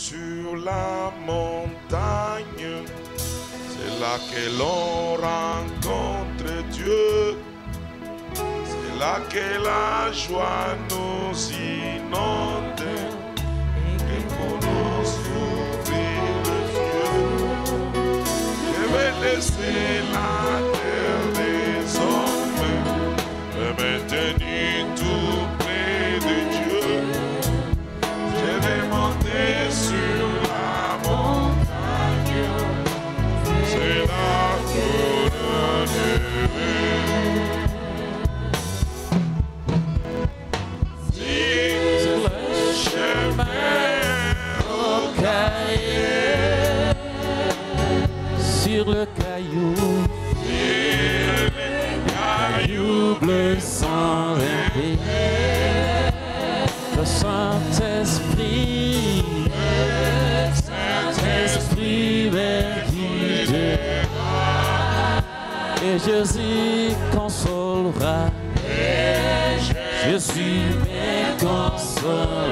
sur la montagne. C'est là que l'on rencontre Dieu. C'est là que la joie nous inonde. Et pour nous ouvrir les yeux, je vais laisser la terre des hommes, me maintenir tout près de Dieu. Je vais monter sur la montagne. C'est la couronne de vie. Sur le caillou, bleu sans rêver, le Saint-Esprit, me guidera, et Jésus consolera, Jésus me consolera,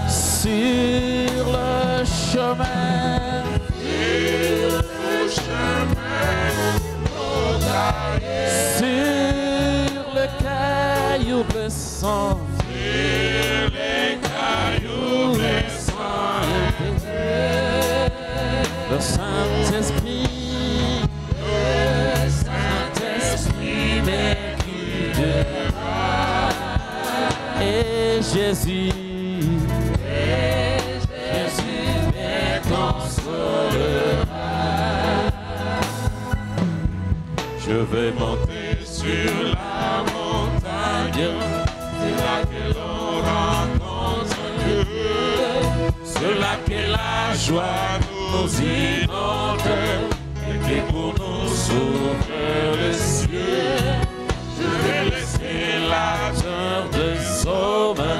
sur le chemin. Sur le caillou blessant, le Saint-Esprit me guidera, et Jésus me consolera. Je vais monter sur la montagne, c'est là que l'on rencontre Dieu, c'est là que la joie nous inonde, et que pour nous s'ouvre les cieux. Je vais laisser la terre des hommes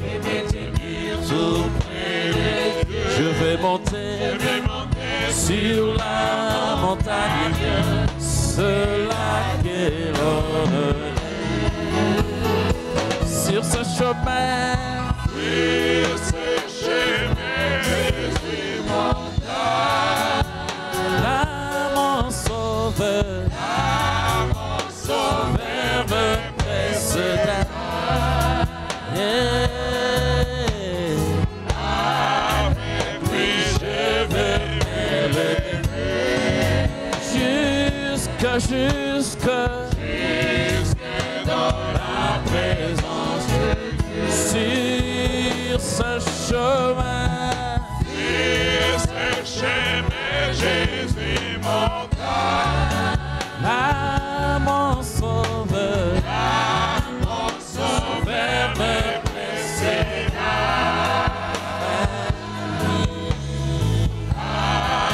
et me tenir tout près de Dieu. Je vais monter sur la montagne, cela que l'on sur ce chemin, Jésus monta, là mon sauveur, me précéda. Avec lui je vais m'élever jusque dans la présence de Dieu. Sur ce chemin, Jésus monta, là mon sauveur, me précéda.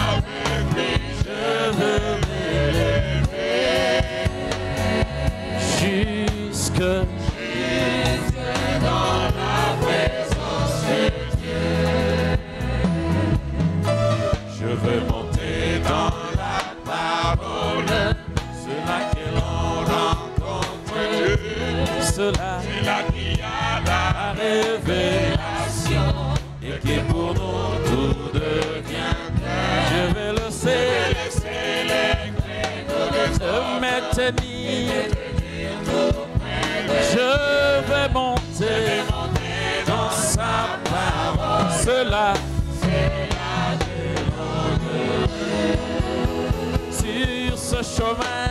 Avec lui je veux m'élever jusque dans la présence de Dieu. Je veux monter dans la parole, c'est là que l'on rencontre Dieu, c'est là qu'il y a la révélation, et que pour nous tout devient clair. Je vais laisser les clés de me tenir. Je vais monter dans sa parole, c'est là que l'on devrait. Sur ce chemin,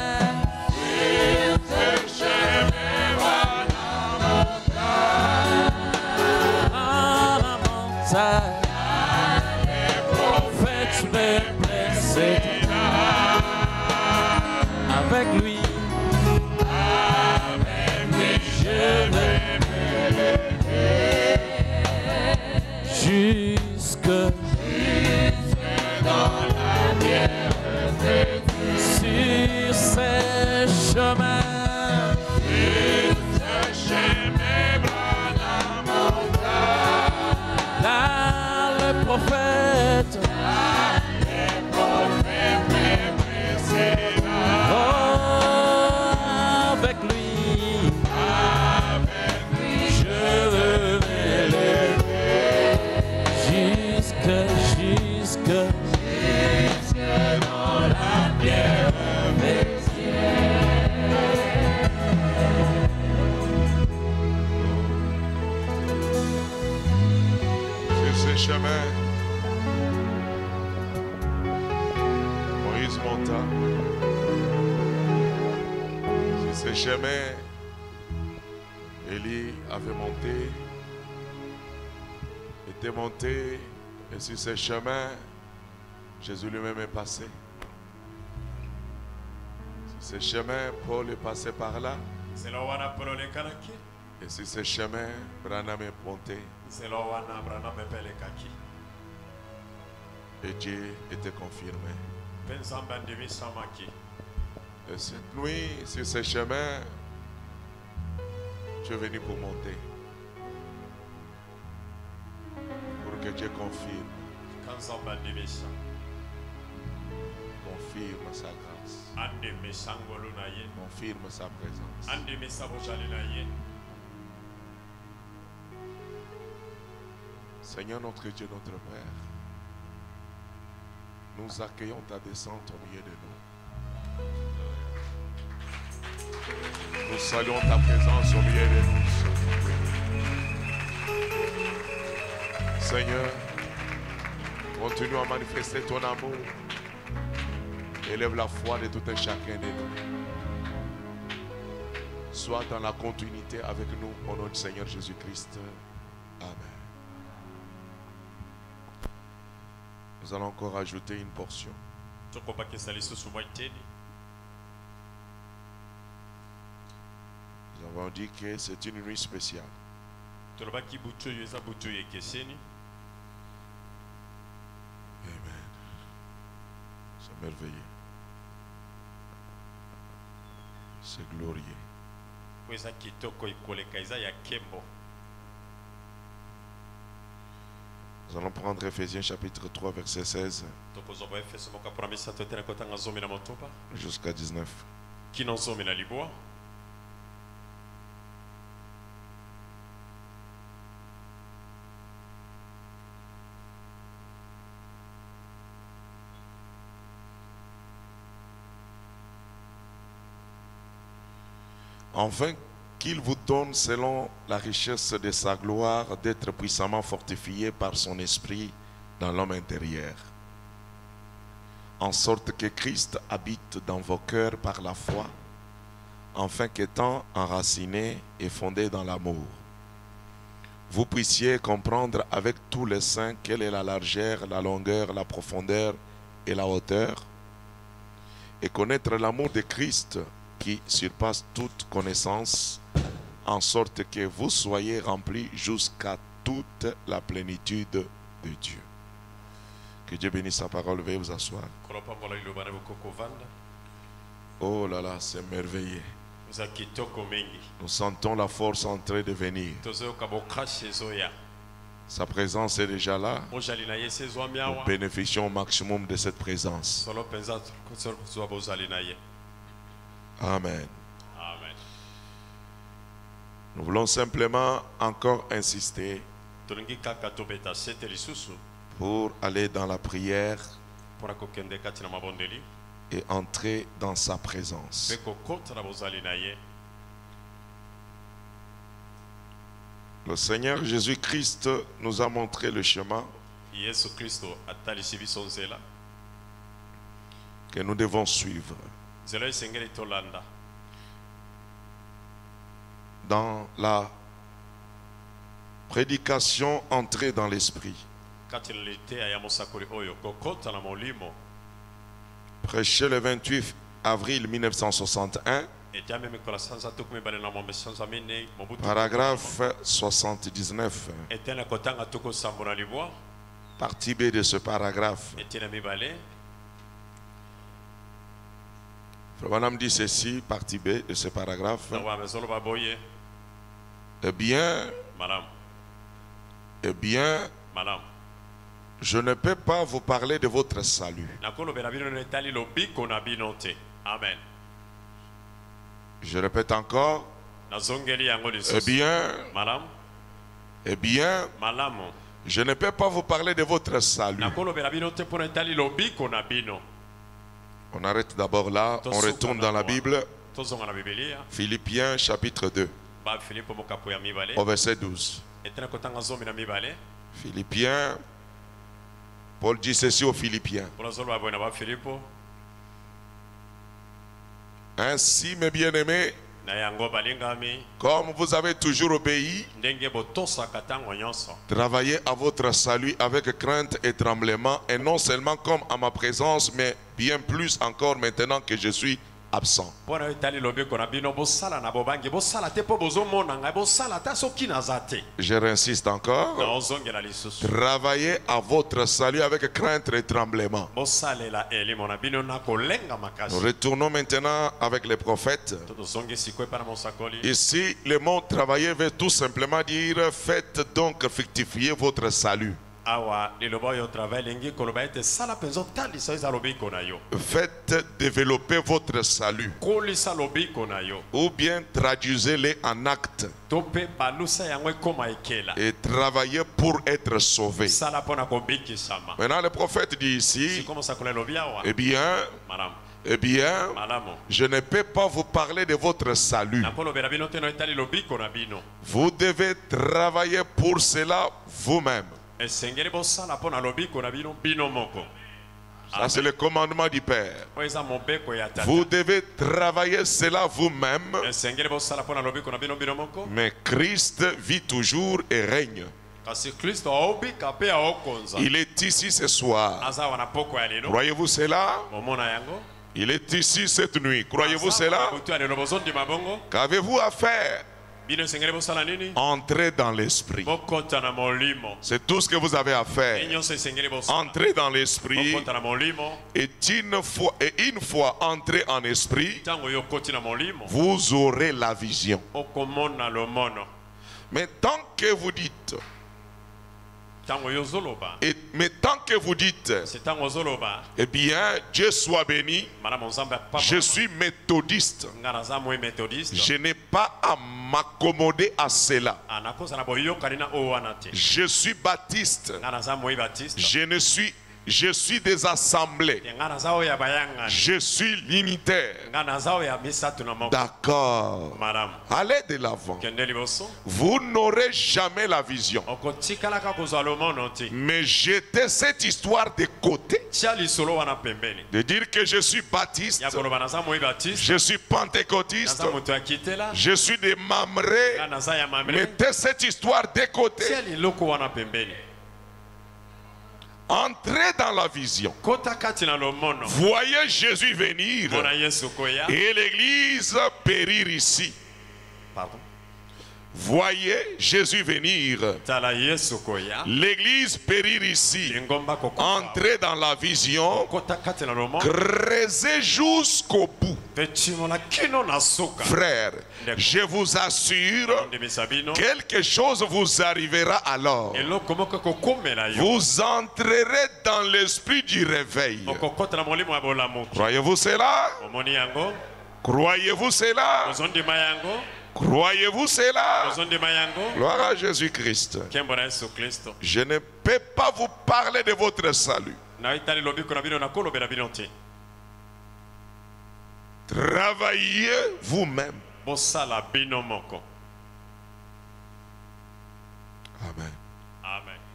les prophètes me précédent. Avec lui je vais m'élever jusque dans la terre de Dieu. Sur ces chemins, là le prophète me précédent. Oh, avec lui je veux m'élever. Sur ce chemin, Moïse monta. Sur ce chemin, Élie avait monté, était monté, et sur ce chemin, Jésus lui-même est passé. Sur ce chemin, Paul est passé par là. Et sur ce chemin, Branham est monté. Et Dieu était confirmé. Et cette nuit, sur ce chemin, tu es venu pour monter. Pour que Dieu confirme sa grâce. Confirme sa présence. Seigneur notre Dieu, notre Père, nous accueillons ta descente au milieu de nous. Nous saluons ta présence au milieu de nous. Seigneur, continue à manifester ton amour. Élève la foi de tout un chacun de nous. Sois dans la continuité avec nous au nom du Seigneur Jésus-Christ. Amen. Nous allons encore ajouter une portion. Nous avons dit que c'est une nuit spéciale. Amen. C'est merveilleux. C'est glorieux. Nous allons prendre Ephésiens chapitre 3 verset 16 jusqu'à 19. Enfin, qu'il vous donne selon la richesse de sa gloire d'être puissamment fortifié par son esprit dans l'homme intérieur, en sorte que Christ habite dans vos cœurs par la foi, afin qu'étant enraciné et fondé dans l'amour, vous puissiez comprendre avec tous les saints quelle est la largeur, la longueur, la profondeur et la hauteur, et connaître l'amour de Christ qui surpasse toute connaissance, en sorte que vous soyez remplis jusqu'à toute la plénitude de Dieu. Que Dieu bénisse sa parole. Veuillez vous asseoir. Oh là là, c'est merveilleux. Nous sentons la force en train de venir. Sa présence est déjà là. Nous bénéficions au maximum de cette présence. Amen. Amen. Nous voulons simplement encore insister pour aller dans la prière et entrer dans sa présence. Le Seigneur Jésus-Christ nous a montré le chemin que nous devons suivre. Dans la prédication entrée dans l'esprit, prêché le 28 avril 1961, paragraphe 79, partie B de ce paragraphe. Frère dit ceci, partie B de ce paragraphe. Eh bien, je ne peux pas vous parler de votre salut. Amen. Je répète encore. Eh bien, je ne peux pas vous parler de votre salut. On arrête d'abord là, on retourne dans la Bible. Philippiens chapitre 2, au verset 12. Philippiens, Paul dit ceci aux Philippiens. Ainsi, mes bien-aimés, comme vous avez toujours obéi, travaillez à votre salut avec crainte et tremblement, et non seulement comme à ma présence, mais bien plus encore maintenant que je suis absent. Je réinsiste encore. Travaillez à votre salut avec crainte et tremblement. Nous retournons maintenant avec les prophètes. Ici, le mot travailler veut tout simplement dire faites donc fructifier votre salut. Faites développer votre salut. Ou bien traduisez-les en actes. Et travaillez pour être sauvé. Maintenant le prophète dit ici, eh bien, je ne peux pas vous parler de votre salut. Vous devez travailler pour cela vous-même. Ça c'est le commandement du Père. Vous devez travailler cela vous-même. Mais Christ vit toujours et règne. Il est ici ce soir. Croyez-vous cela? Il est ici cette nuit. Croyez-vous cela? Qu'avez-vous à faire? Entrez dans l'esprit. C'est tout ce que vous avez à faire. Entrez dans l'esprit. Et une fois entré en esprit, vous aurez la vision. Mais tant que vous dites, eh bien, Dieu soit béni, je suis méthodiste, je n'ai pas à m'accommoder à cela. Je suis baptiste, je suis des assemblées, je suis l'unitaire. D'accord. Allez de l'avant. Vous n'aurez jamais la vision. Mais jetez cette histoire de côté. De dire que je suis baptiste, je suis pentecôtiste, je suis des Mamré. Mettez cette histoire de côté. Entrez dans la vision. Voyez Jésus venir et l'église périr ici. Voyez Jésus venir, l'église périr ici. Entrez dans la vision, creusez jusqu'au bout. Frère, je vous assure, quelque chose vous arrivera alors. Vous entrerez dans l'esprit du réveil. Croyez-vous cela? Croyez-vous cela? Croyez-vous cela? Gloire à Jésus-Christ. Je ne peux pas vous parler de votre salut. Travaillez vous-même. Amen.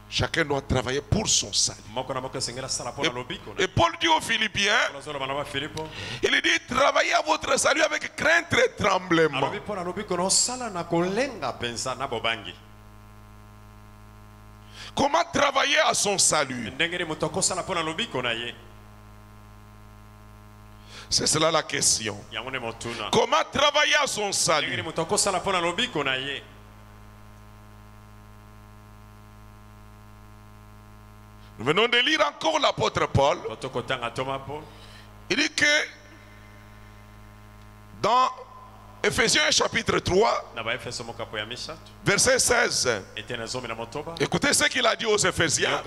Chacun doit travailler pour son salut. Et Paul dit aux Philippiens, il dit travaillez à votre salut avec crainte et tremblement. Comment travailler à son salut? C'est cela la question. Comment travailler à son salut? Nous venons de lire encore l'apôtre Paul. Il dit que dans Ephésiens chapitre 3, verset 16. Écoutez ce qu'il a dit aux Éphésiens.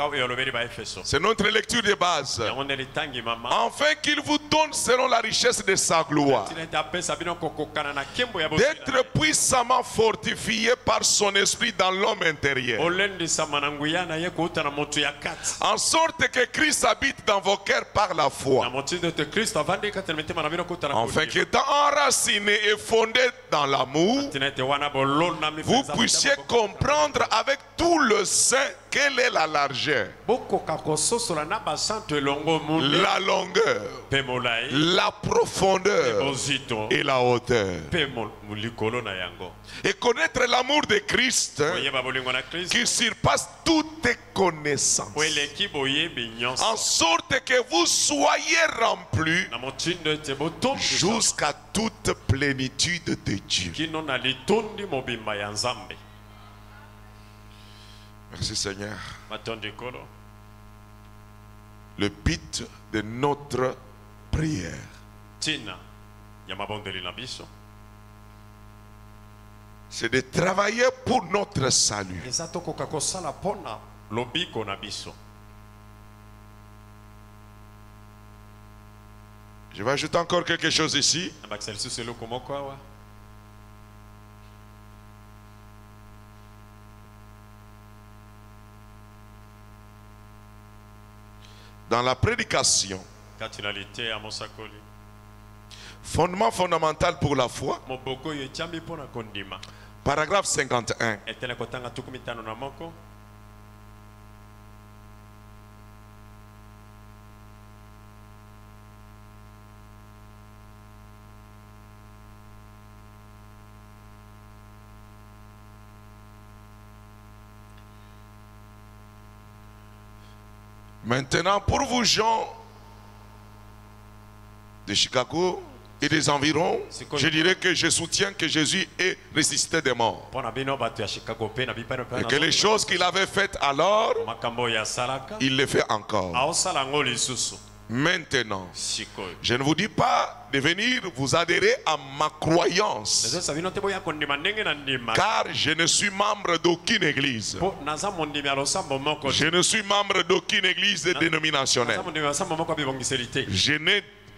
C'est notre lecture de base. Afin qu'il vous donne selon la richesse de sa gloire d'être puissamment fortifié par son esprit dans l'homme intérieur, en sorte que Christ habite dans vos cœurs par la foi, afin qu'étant enraciné et fondé fondé dans l'amour, vous puissiez comprendre avec tout le sein quelle est la largeur, la longueur, la profondeur et la hauteur. Et connaître l'amour de Christ qui surpasse toute connaissance, en sorte que vous soyez remplis jusqu'à toute plénitude de Dieu. Merci Seigneur. Le but de notre prière, c'est de travailler pour notre salut. Je vais ajouter encore quelque chose ici. Dans la prédication, fondement fondamental pour la foi, paragraphe 51. Maintenant, pour vous gens de Chicago et des environs, je dirais que je soutiens que Jésus est ressuscité des morts. Et que les choses qu'il avait faites alors, il les fait encore. Maintenant, je ne vous dis pas de venir vous adhérer à ma croyance, car je ne suis membre d'aucune église. Je ne suis membre d'aucune église dénominationnelle.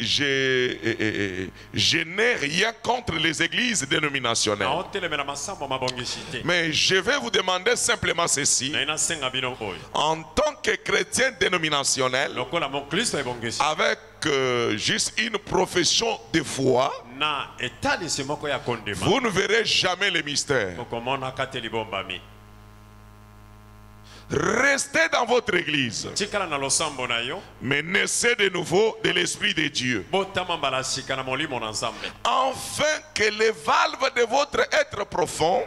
Je n'ai rien contre les églises dénominationnelles. Mais je vais vous demander simplement ceci. En tant que chrétien dénominationnel, avec juste une profession de foi, vous ne verrez jamais les mystères. Restez dans votre église, mais naissez de nouveau de l'Esprit de Dieu, afin que les valves de votre être profond,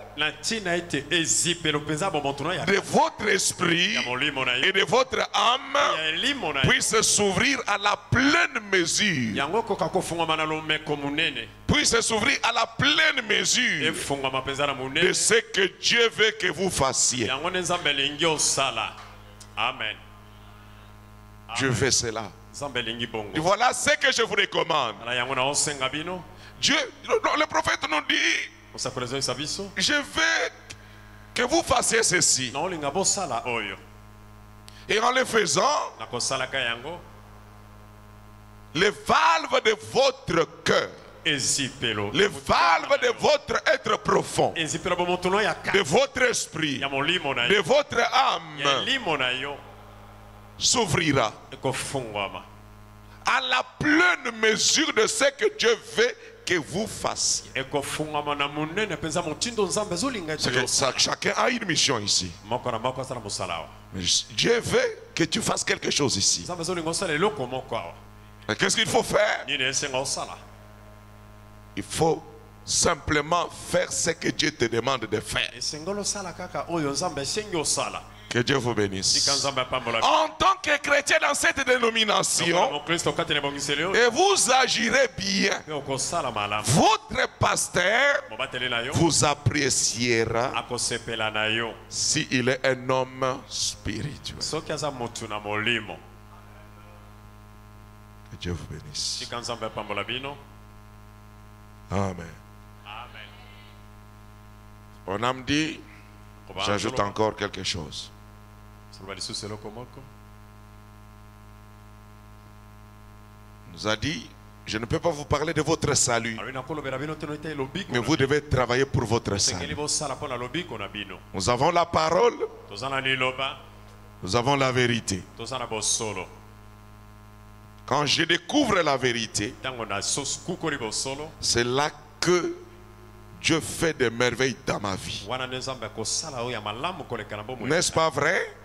de votre esprit et de votre âme puissent s'ouvrir à la pleine mesure, puissent s'ouvrir à la pleine mesure de ce que Dieu veut que vous fassiez. Amen. Dieu fait cela. Et voilà ce que je vous recommande. Dieu, le prophète nous dit, je veux que vous fassiez ceci. Et en le faisant, les valves de votre cœur, les valves de votre être profond, de votre esprit, de votre âme s'ouvrira à la pleine mesure de ce que Dieu veut que vous fassiez. Chacun a une mission ici. Mais Dieu veut que tu fasses quelque chose ici. Qu'est-ce qu'il faut faire? Il faut simplement faire ce que Dieu te demande de faire. Que Dieu vous bénisse. En tant que chrétien dans cette dénomination, et vous agirez bien, votre pasteur vous appréciera s'il est un homme spirituel. Que Dieu vous bénisse. Amen. On a dit, j'ajoute encore quelque chose. Nous a dit, je ne peux pas vous parler de votre salut, mais vous devez travailler pour votre salut. Nous avons la parole, nous avons la vérité. Quand je découvre la vérité, c'est là que Dieu fait des merveilles dans ma vie. N'est-ce pas vrai?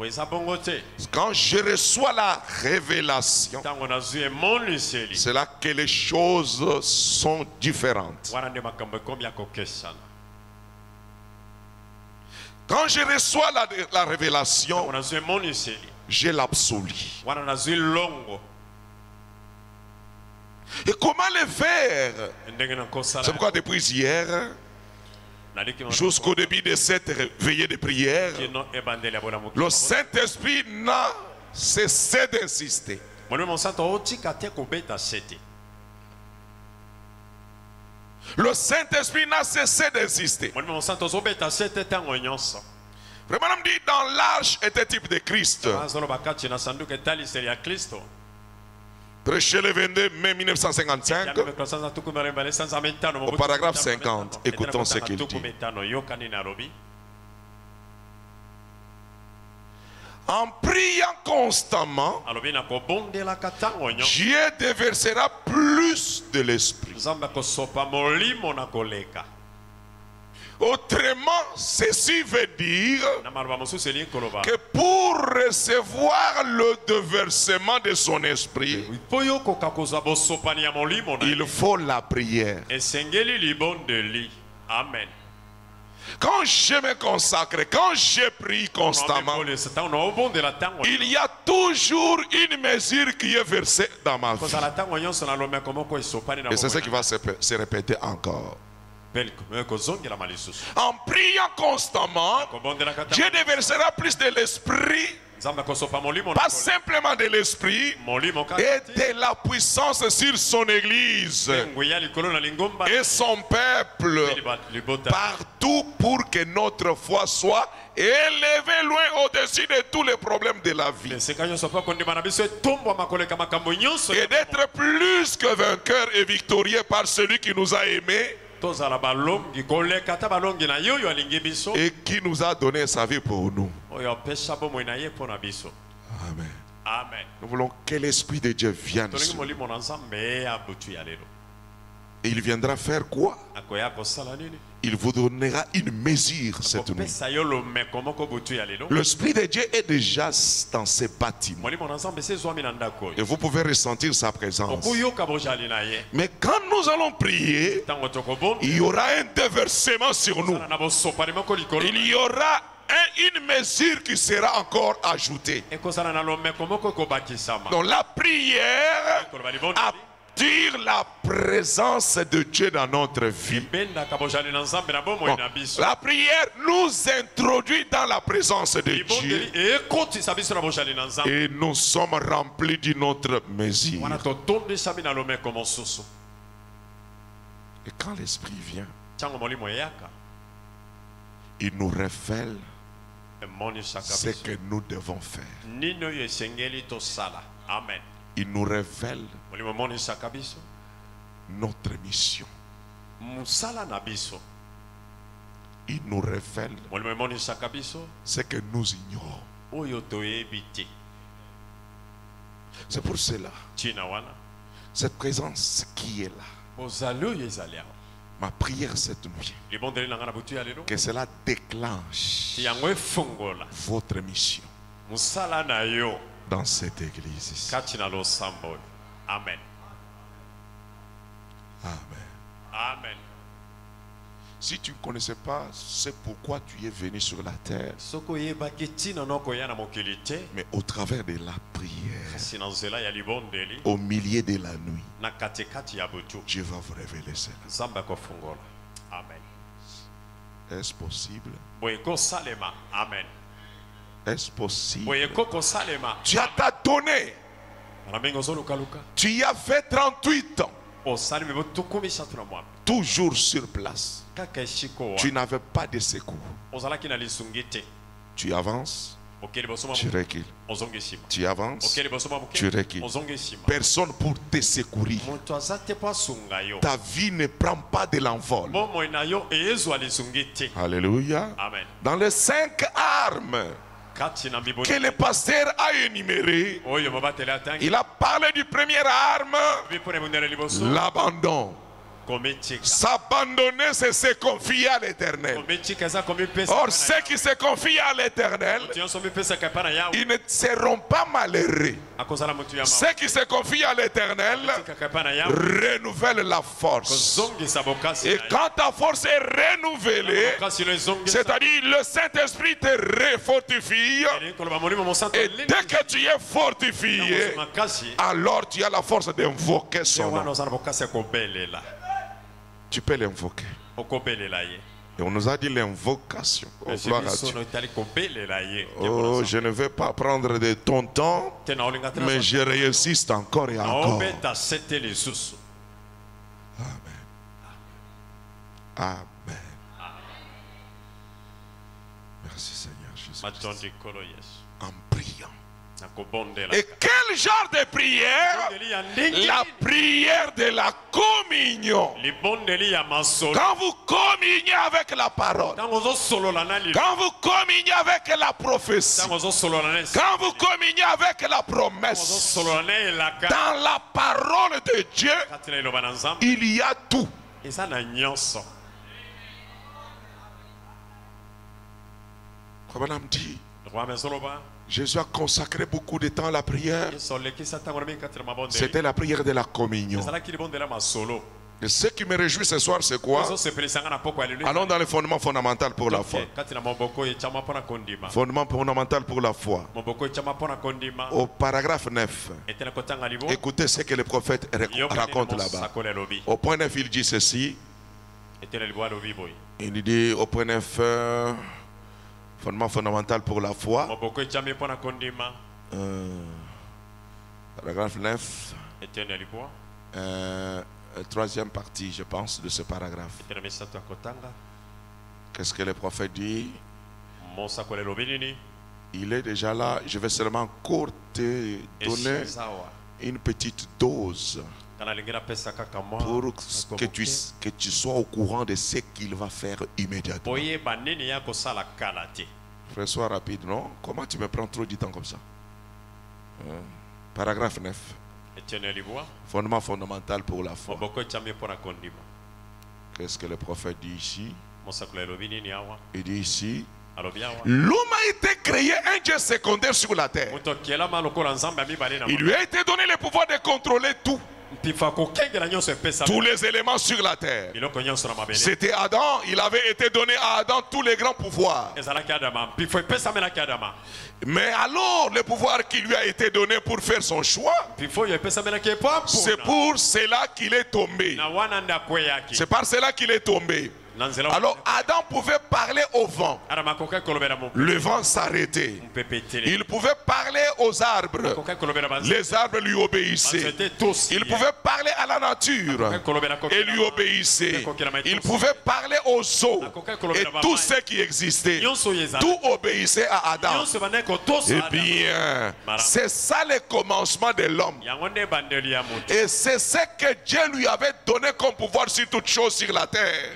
Quand je reçois la révélation, c'est là que les choses sont différentes. Quand je reçois la révélation, j'ai l'absolu. Et comment le faire? C'est pourquoi depuis hier, jusqu'au début de cette veillée de prière, le Saint-Esprit n'a cessé d'insister. Le Saint-Esprit n'a cessé d'insister. Vraiment, on dit dans l'arche était type de Christ. Prêché le 22 mai 1955 au paragraphe 50. Écoutons ce qu'il dit. En priant constamment, Dieu déversera plus de l'Esprit. Autrement, ceci veut dire que pour recevoir le déversement de son esprit, il faut la prière. Amen. Quand je me consacre, quand je prie constamment, il y a toujours une mesure qui est versée dans ma vie. Et c'est ce qui va se répéter encore. En priant constamment, Dieu déversera plus de l'esprit, pas simplement de l'esprit, et de la puissance sur son église et son peuple, partout pour que notre foi soit élevée loin au-dessus de tous les problèmes de la vie. Et d'être plus que vainqueur et victorieux par celui qui nous a aimés et qui nous a donné sa vie pour nous. Amen. Amen. Nous voulons que l'Esprit de Dieu vienne sur nous. Et il viendra faire quoi? Il vous donnera une mesure cette nuit. L'Esprit de Dieu est déjà dans ces bâtiments. Et vous pouvez ressentir sa présence. Mais quand nous allons prier, il y aura un déversement sur nous. Il y aura une mesure qui sera encore ajoutée. Donc la prière attire la présence de Dieu dans notre vie. Bon, la prière nous introduit dans la présence de Dieu. Et nous sommes remplis d'une autre mesure. Et quand l'Esprit vient, il nous révèle ce que nous devons faire. Amen. Il nous révèle notre mission. Il nous révèle ce que nous ignorons. C'est pour cela, cette présence qui est là, ma prière cette nuit, que cela déclenche votre mission dans cette église ici. Amen. Amen. Amen. Si tu ne connaissais pas, c'est pourquoi tu es venu sur la terre. Mais au travers de la prière, au milieu de la nuit, Dieu va vous révéler cela. Amen. Est-ce possible? Amen. Est-ce possible? Tu as donné. Tu as fait 38 ans. Toujours sur place. Tu n'avais pas de secours. Tu avances, tu recules. Tu avances, tu recules. Personne pour te secourir. Ta vie ne prend pas de l'envol. Alléluia. Amen. Dans les 5 armes que le pasteur a énumérées, il a parlé du premier arme, l'abandon. S'abandonner, c'est se confier à l'Éternel. Or, ceux qui se confient à l'Éternel, ils ne seront pas malheureux. Ceux qui se confient à l'Éternel renouvellent la force. Et quand ta force est renouvelée, c'est-à-dire le Saint-Esprit te refortifie, et dès que tu es fortifié, alors tu as la force d'invoquer son nom. Tu peux l'invoquer. Et on nous a dit l'invocation. Oh, gloire à Dieu. Oh, je ne vais pas prendre de ton temps, mais je résiste encore et encore. Amen. Amen. Merci Seigneur Jésus. En priant. Et quel genre de prière? La prière de la communion. Quand vous communiez avec la parole, quand vous communiez avec la prophétie, quand vous communiez avec la promesse, dans la parole de Dieu, il y a tout. Comme on dit, Jésus a consacré beaucoup de temps à la prière. C'était la prière de la communion. Et ce qui me réjouit ce soir, c'est quoi? Allons dans le fondement fondamental pour la foi. Fondement fondamental pour la foi. Au paragraphe 9. Écoutez ce que le prophète raconte là-bas. Au point 9, il dit ceci. Il dit au point 9... fondement fondamental pour la foi. Paragraphe 9. Troisième partie, je pense, de ce paragraphe. Qu'est-ce que le prophète dit? Il est déjà là. Je vais seulement encore te donner une petite dose pour que tu sois au courant de ce qu'il va faire immédiatement. Frère, sois rapide, non? Comment tu me prends trop du temps comme ça? Paragraphe 9. Fondement fondamental pour la foi. Qu'est-ce que le prophète dit ici? Il dit ici: l'homme a été créé un Dieu secondaire sur la terre. Il lui a été donné le pouvoir de contrôler tout. Tous les éléments sur la terre. C'était Adam. Il avait été donné à Adam tous les grands pouvoirs. Mais alors le pouvoir qui lui a été donné pour faire son choix, c'est pour cela qu'il est tombé. C'est par cela qu'il est tombé. Alors Adam pouvait parler au vent. Le vent s'arrêtait. Il pouvait parler aux arbres. Les arbres lui obéissaient. Il pouvait parler à la nature et lui obéissaient. Il pouvait parler aux eaux et tout ce qui existait. Tout obéissait à Adam. Eh bien, c'est ça le commencement de l'homme. Et c'est ce que Dieu lui avait donné comme pouvoir sur toute chose sur la terre.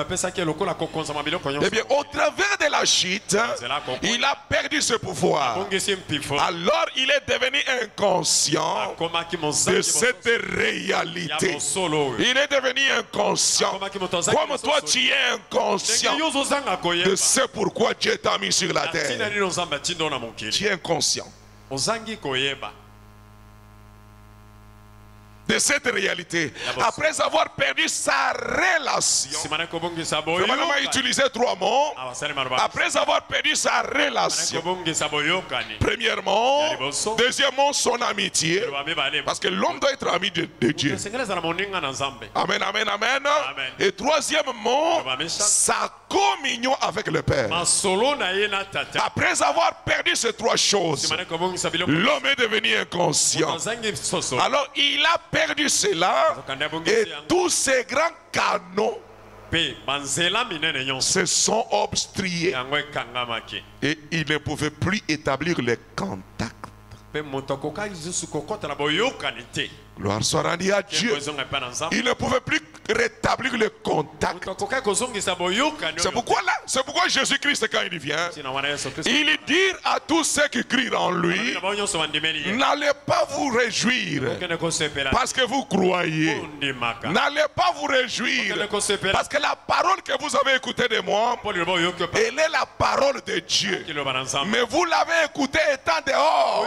Eh bien, au travers de la chute, il a perdu ce pouvoir. Alors il est devenu inconscient de cette réalité. Il est devenu inconscient. Comme toi tu es inconscient de ce pourquoi Dieu t'a mis sur la terre. Tu es inconscient de cette réalité. Après avoir perdu sa relation, Fernand a utilisé trois mots. Après avoir perdu sa relation, premièrement, deuxièmement, son amitié, parce que l'homme doit être ami de Dieu. Amen, amen, amen. Et troisièmement, sa communion avec le Père. Après avoir perdu ces trois choses, l'homme est devenu inconscient. Alors il a perdu cela, et tous ces grands canaux se sont obstrués et il ne pouvait plus établir les contacts. Gloire soit rendue à Dieu. Il ne pouvait plus rétablir le contact. C'est pourquoi Jésus-Christ, quand il vient, il dit dire à tous ceux qui crient en lui, n'allez pas vous réjouir parce que vous croyez. N'allez pas vous réjouir parce que la parole que vous avez écoutée de moi, elle est la parole de Dieu. Mais vous l'avez écoutée étant dehors.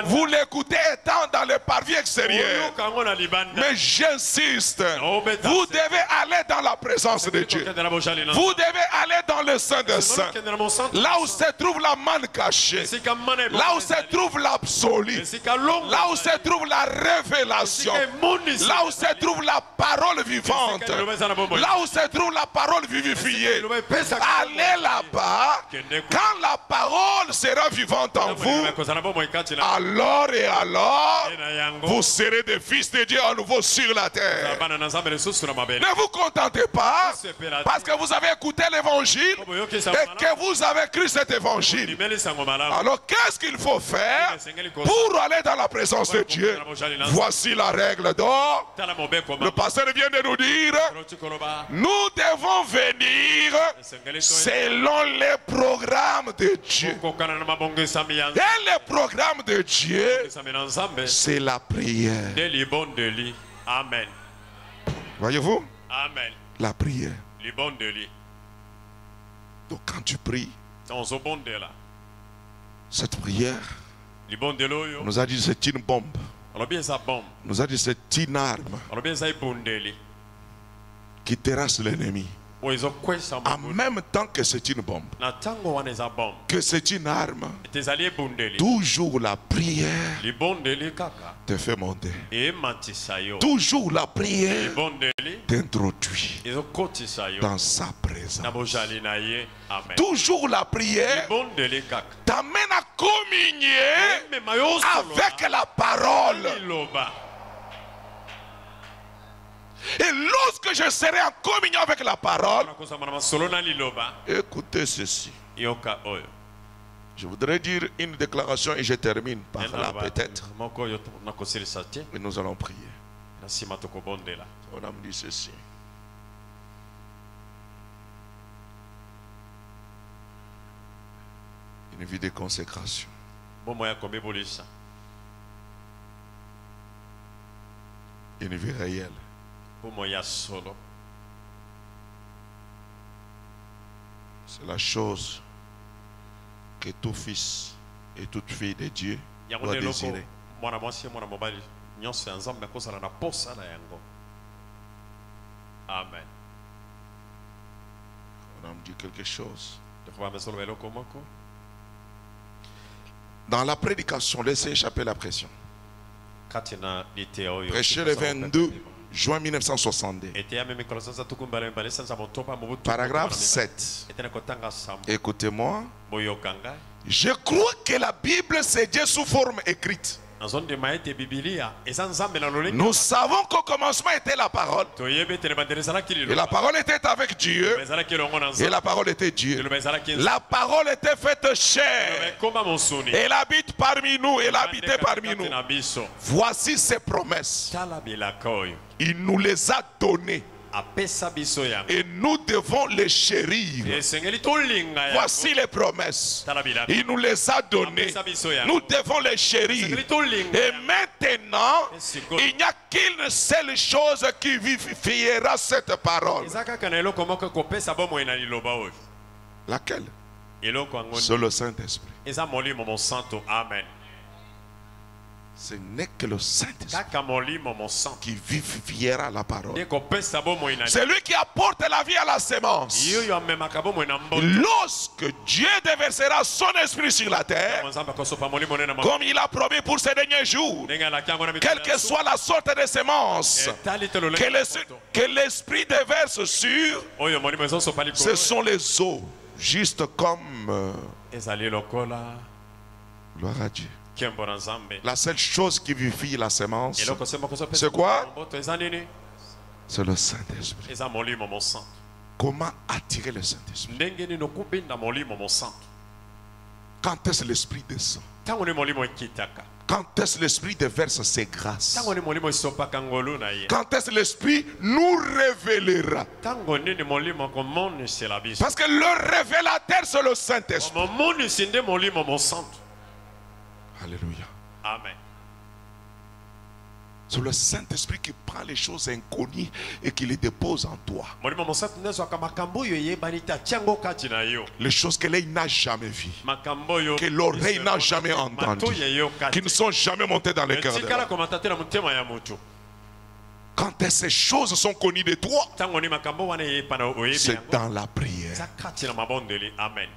Vous l'écoutez étant dans le parvis extérieur. Mais j'insiste, vous devez aller dans la présence de Dieu. Vous devez aller dans le Saint des Saints. Là où se trouve la manne cachée. Là où se trouve l'absolu. Là où se trouve la révélation. Là où se trouve la parole vivante. Là où se trouve la parole vivifiée. Allez là-bas. Quand la parole sera vivante en vous, alors et alors, vous serez des fils de Dieu à nouveau sur la terre. Ne vous contentez pas parce que vous avez écouté l'évangile et que vous avez cru cet évangile. Alors qu'est-ce qu'il faut faire pour aller dans la présence de Dieu? Voici la règle d'or. Le pasteur vient de nous dire, nous devons venir selon les programmes de Dieu. Et le programme de Dieu, c'est la prière. Amen. Voyez-vous? Amen. La prière. Libondeli. Donc quand tu pries, Tonzobondela. cette prière, Libondeloyo. on nous a dit c'est une bombe. On bien sa bombe. On nous a dit c'est une arme On bien sa ibondeli. qui terrasse l'ennemi. En même temps que c'est une bombe, que c'est une arme, toujours la prière te fait monter. Toujours la prière t'introduit dans sa présence. Toujours la prière t'amène à communier avec la parole. Et lorsque je serai en communion avec la parole, écoutez ceci. Je voudrais dire une déclaration et je termine par là peut-être. Et nous allons prier. On a dit ceci. Une vie de consécration. Une vie réelle. C'est la chose que tout fils et toute fille de Dieu doit désirer. Amen. On a dit quelque chose. Dans la prédication, laissez échapper la pression. Prêchez le 22 juin 1962. Paragraphe 7. Écoutez-moi. Je crois que la Bible c'est Dieu sous forme écrite. Nous savons qu'au commencement était la parole. Et la parole était avec Dieu. Et la parole était Dieu. La parole était faite chair. Elle habite parmi nous. Elle habitait parmi nous. Voici ses promesses. Il nous les a données. Et nous devons les chérir. Voici les promesses. Il nous les a données. Nous devons les chérir. Et maintenant, il n'y a qu'une seule chose qui vivifiera cette parole. Laquelle? C'est le Saint-Esprit. Ce n'est que le Saint-Esprit qui vivifiera la parole. C'est lui qui apporte la vie à la sémence. Lorsque Dieu déversera son esprit sur la terre, comme il a promis pour ces derniers jours, quelle que soit la sorte de sémence que l'esprit déverse sur, ce sont les eaux, juste comme gloire à Dieu. La seule chose qui vivifie la sémence, c'est quoi? C'est le Saint-Esprit. Comment attirer le Saint-Esprit? Quand est-ce que l'Esprit descend? Quand est-ce que l'Esprit déverse ses grâces? Quand est-ce que l'Esprit nous révélera? Parce que le révélateur, c'est le Saint-Esprit. Alléluia. Amen. C'est le Saint-Esprit qui prend les choses inconnues et qui les dépose en toi. Les choses que l'œil n'a jamais vues, que l'oreille n'a jamais entendues, qui ne sont jamais montées dans le cœur de l'homme. Quand ces choses sont connues de toi, c'est dans la prière. Amen.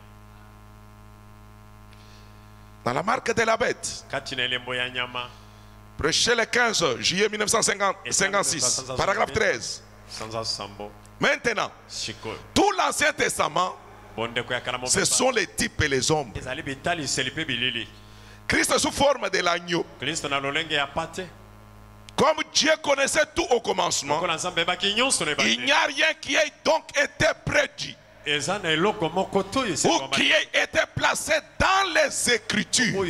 Dans la marque de la bête. Prêché le 15 juillet 1956, paragraphe 13. Maintenant, tout l'Ancien Testament, ce sont les types et les ombres. Christ sous forme de l'agneau. Comme Dieu connaissait tout au commencement, il n'y a rien qui ait donc été prédit ou qui ait été placé dans les Écritures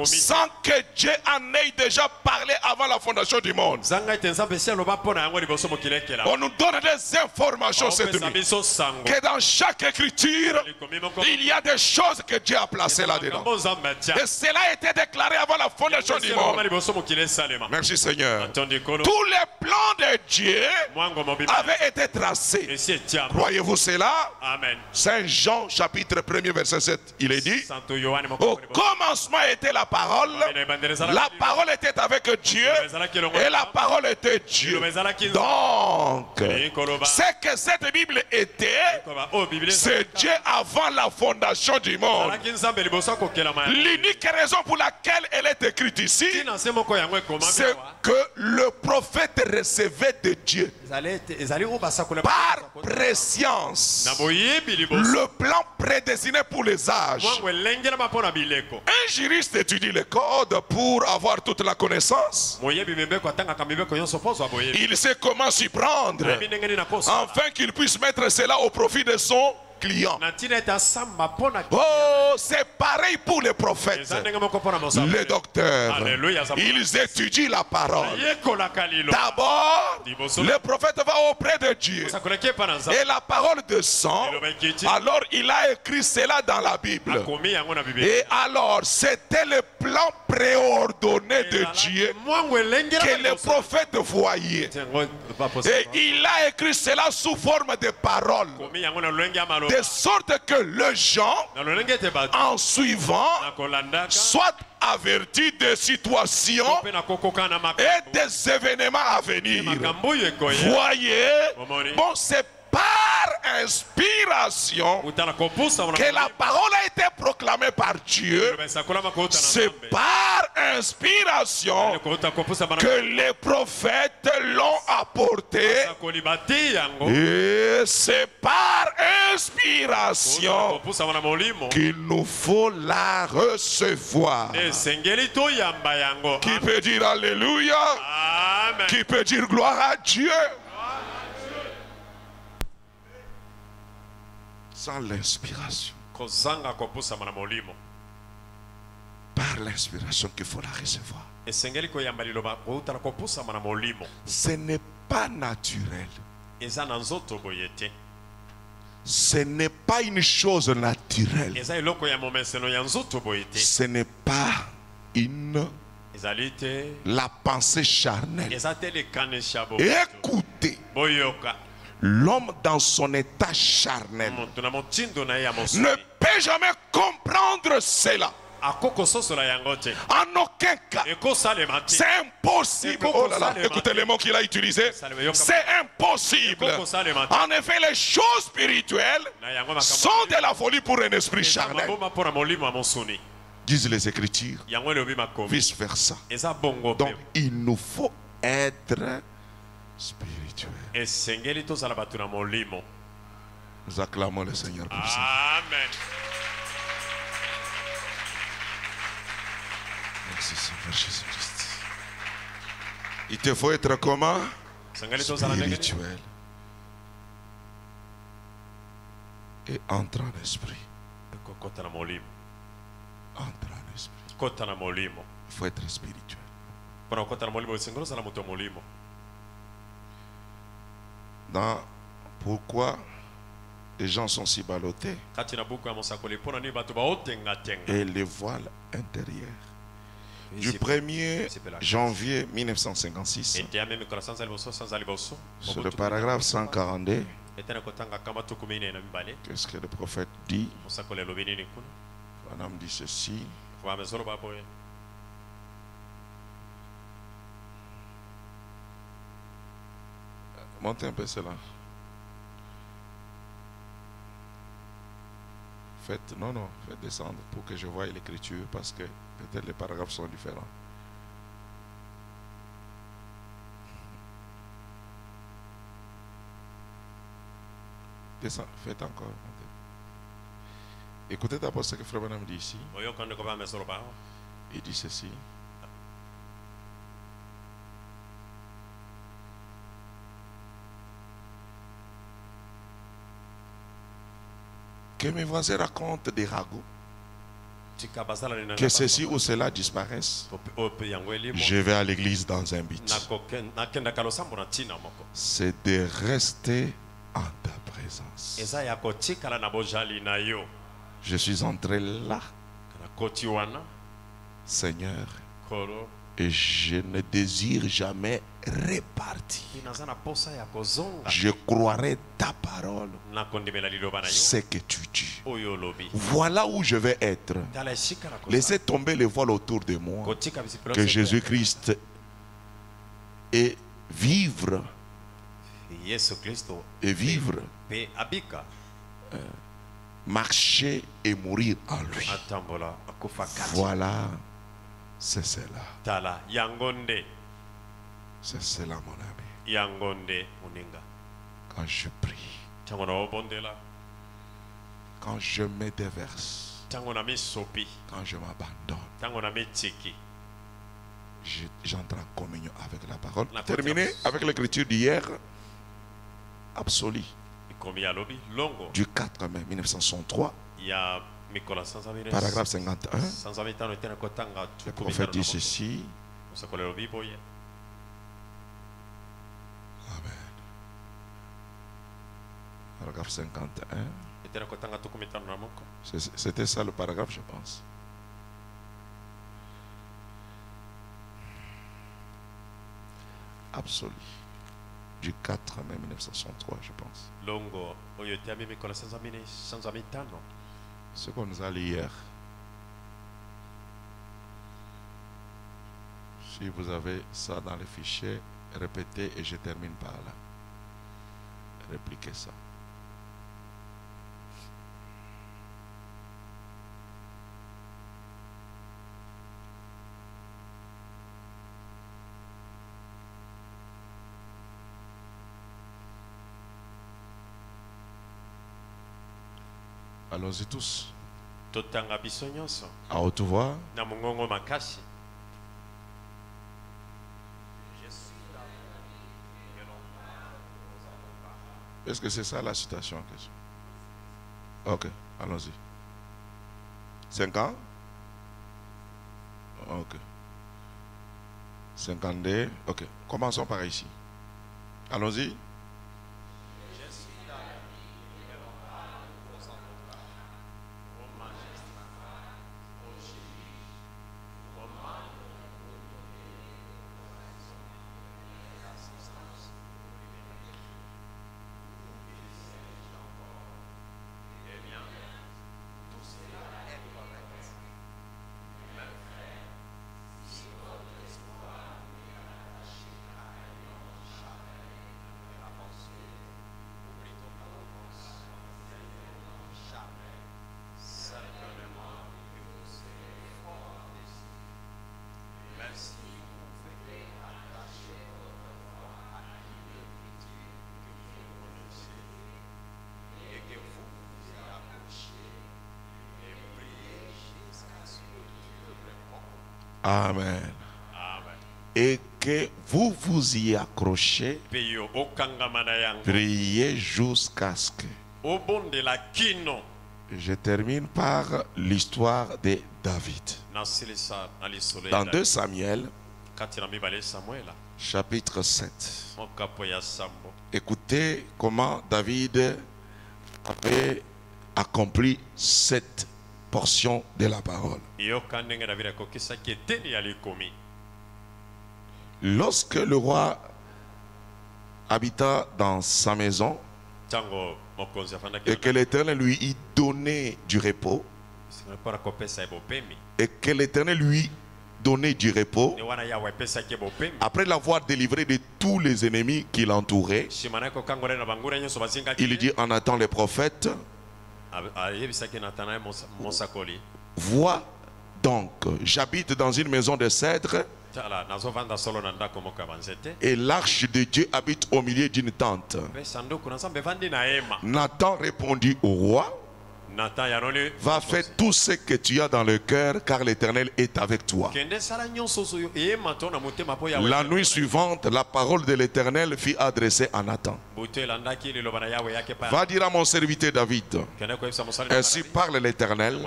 sans que Dieu en ait déjà parlé avant la fondation du monde. On nous donne des informations cette nuit que dans chaque écriture il y a des choses que Dieu a placées là-dedans, et cela a été déclaré avant la fondation du monde. Merci Seigneur. Tous les plans de Dieu avaient été tracés. Croyez-vous cela? Amen. Saint Jean chapitre 1er verset 7, il est dit: au commencement était la parole était avec Dieu et la parole était Dieu. Donc ce que cette Bible était, c'est Dieu avant la fondation du monde. L'unique raison pour laquelle elle est écrite ici, c'est que le prophète recevait de Dieu par préscience le plan prédestiné pour les âges. Un juriste étudie le code pour avoir toute la connaissance. Il sait comment s'y prendre afin qu'il puisse mettre cela au profit de son client. Oh, c'est pareil pour les prophètes, les docteurs. Ils étudient la parole. D'abord, le prophète va auprès de Dieu et la parole descend. Alors il a écrit cela dans la Bible. Et alors c'était le plan préordonné de Dieu que les prophètes voyaient. Et il a écrit cela sous forme de parole, de sorte que les gens, en suivant, soient avertis des situations et des événements à venir. Voyez, bon, c'est par inspiration que la parole a été proclamée par Dieu. C'est par inspiration que les prophètes l'ont apporté. Et c'est par inspiration qu'il nous faut la recevoir. Qui peut dire Alléluia? Amen. Qui peut dire gloire à Dieu? Sans l'inspiration. Par l'inspiration qu'il faut la recevoir. Ce n'est pas naturel. Ce n'est pas une chose naturelle. Ce n'est pas la pensée charnelle. Écoutez, l'homme dans son état charnel ne peut jamais comprendre cela. En aucun cas. C'est impossible. Oh là là, écoutez les mots qu'il a utilisés. C'est impossible. En effet, les choses spirituelles sont de la folie pour un esprit charnel, disent les Écritures. Vice versa. Donc il nous faut être spirituel. Nous acclamons le Seigneur pour ça. Amen. Merci Seigneur Jésus-Christ. Il te faut être comment? Spirituel. Et entre en esprit. Entre en esprit. Il faut être spirituel. Pourquoi les gens sont si ballottés? Et les voiles intérieurs. Du 1er janvier 1956, sur le paragraphe 142, qu'est-ce que le prophète dit? Madame dit ceci. Montez un peu cela. Faites descendre pour que je voie l'écriture, parce que peut-être les paragraphes sont différents. Descends, faites encore. Écoutez d'abord ce que Frère Branham dit ici. Il dit ceci. Que mes voisins racontent des ragots, que ceci ou cela disparaisse, je vais à l'église dans un but. C'est de rester en ta présence. Je suis entré là, Seigneur, et je ne désire jamais repartir. Je croirai ta parole, ce que tu dis. Voilà où je vais être. Laissez tomber les voiles autour de moi. Que Jésus-Christ et vivre. Marcher et mourir en lui. Voilà. C'est cela. C'est cela, mon ami. Quand je prie, quand je me déverse, quand je m'abandonne, j'entre en communion avec la parole. Terminé avec l'écriture d'hier, absolue, du 4 mai 1963. Paragraphe 51. Le prophète dit ceci. Amen. Paragraphe 51. C'était ça le paragraphe, je pense. Absolu. Du 4 mai 1963, je pense. Ce qu'on nous a lu hier. Si vous avez ça dans le fichier, répétez et je termine par là. Répliquez ça. Allons-y tous. À haute voix. Est-ce que c'est ça la citation en question? Ok, allons-y. 5 ans? Ok. 52. Ok, commençons par ici. Allons-y. Amen. Et que vous vous y accrochez, priez jusqu'à ce que. Je termine par l'histoire de David. Dans 2 Samuel, chapitre 7. Écoutez comment David avait accompli cette portion de la parole. Lorsque le roi habita dans sa maison et que l'Éternel lui y donnait du repos, et que l'Éternel lui donnait du repos, après l'avoir délivré de tous les ennemis qui l'entouraient, il dit en attendant les prophètes, vois donc, j'habite dans une maison de cèdre et l'arche de Dieu habite au milieu d'une tente. Nathan répondit au roi, va faire tout ce que tu as dans le cœur, car l'Éternel est avec toi. La nuit suivante, la parole de l'Éternel fut adressée à Nathan. Va dire à mon serviteur David, ainsi parle l'Éternel,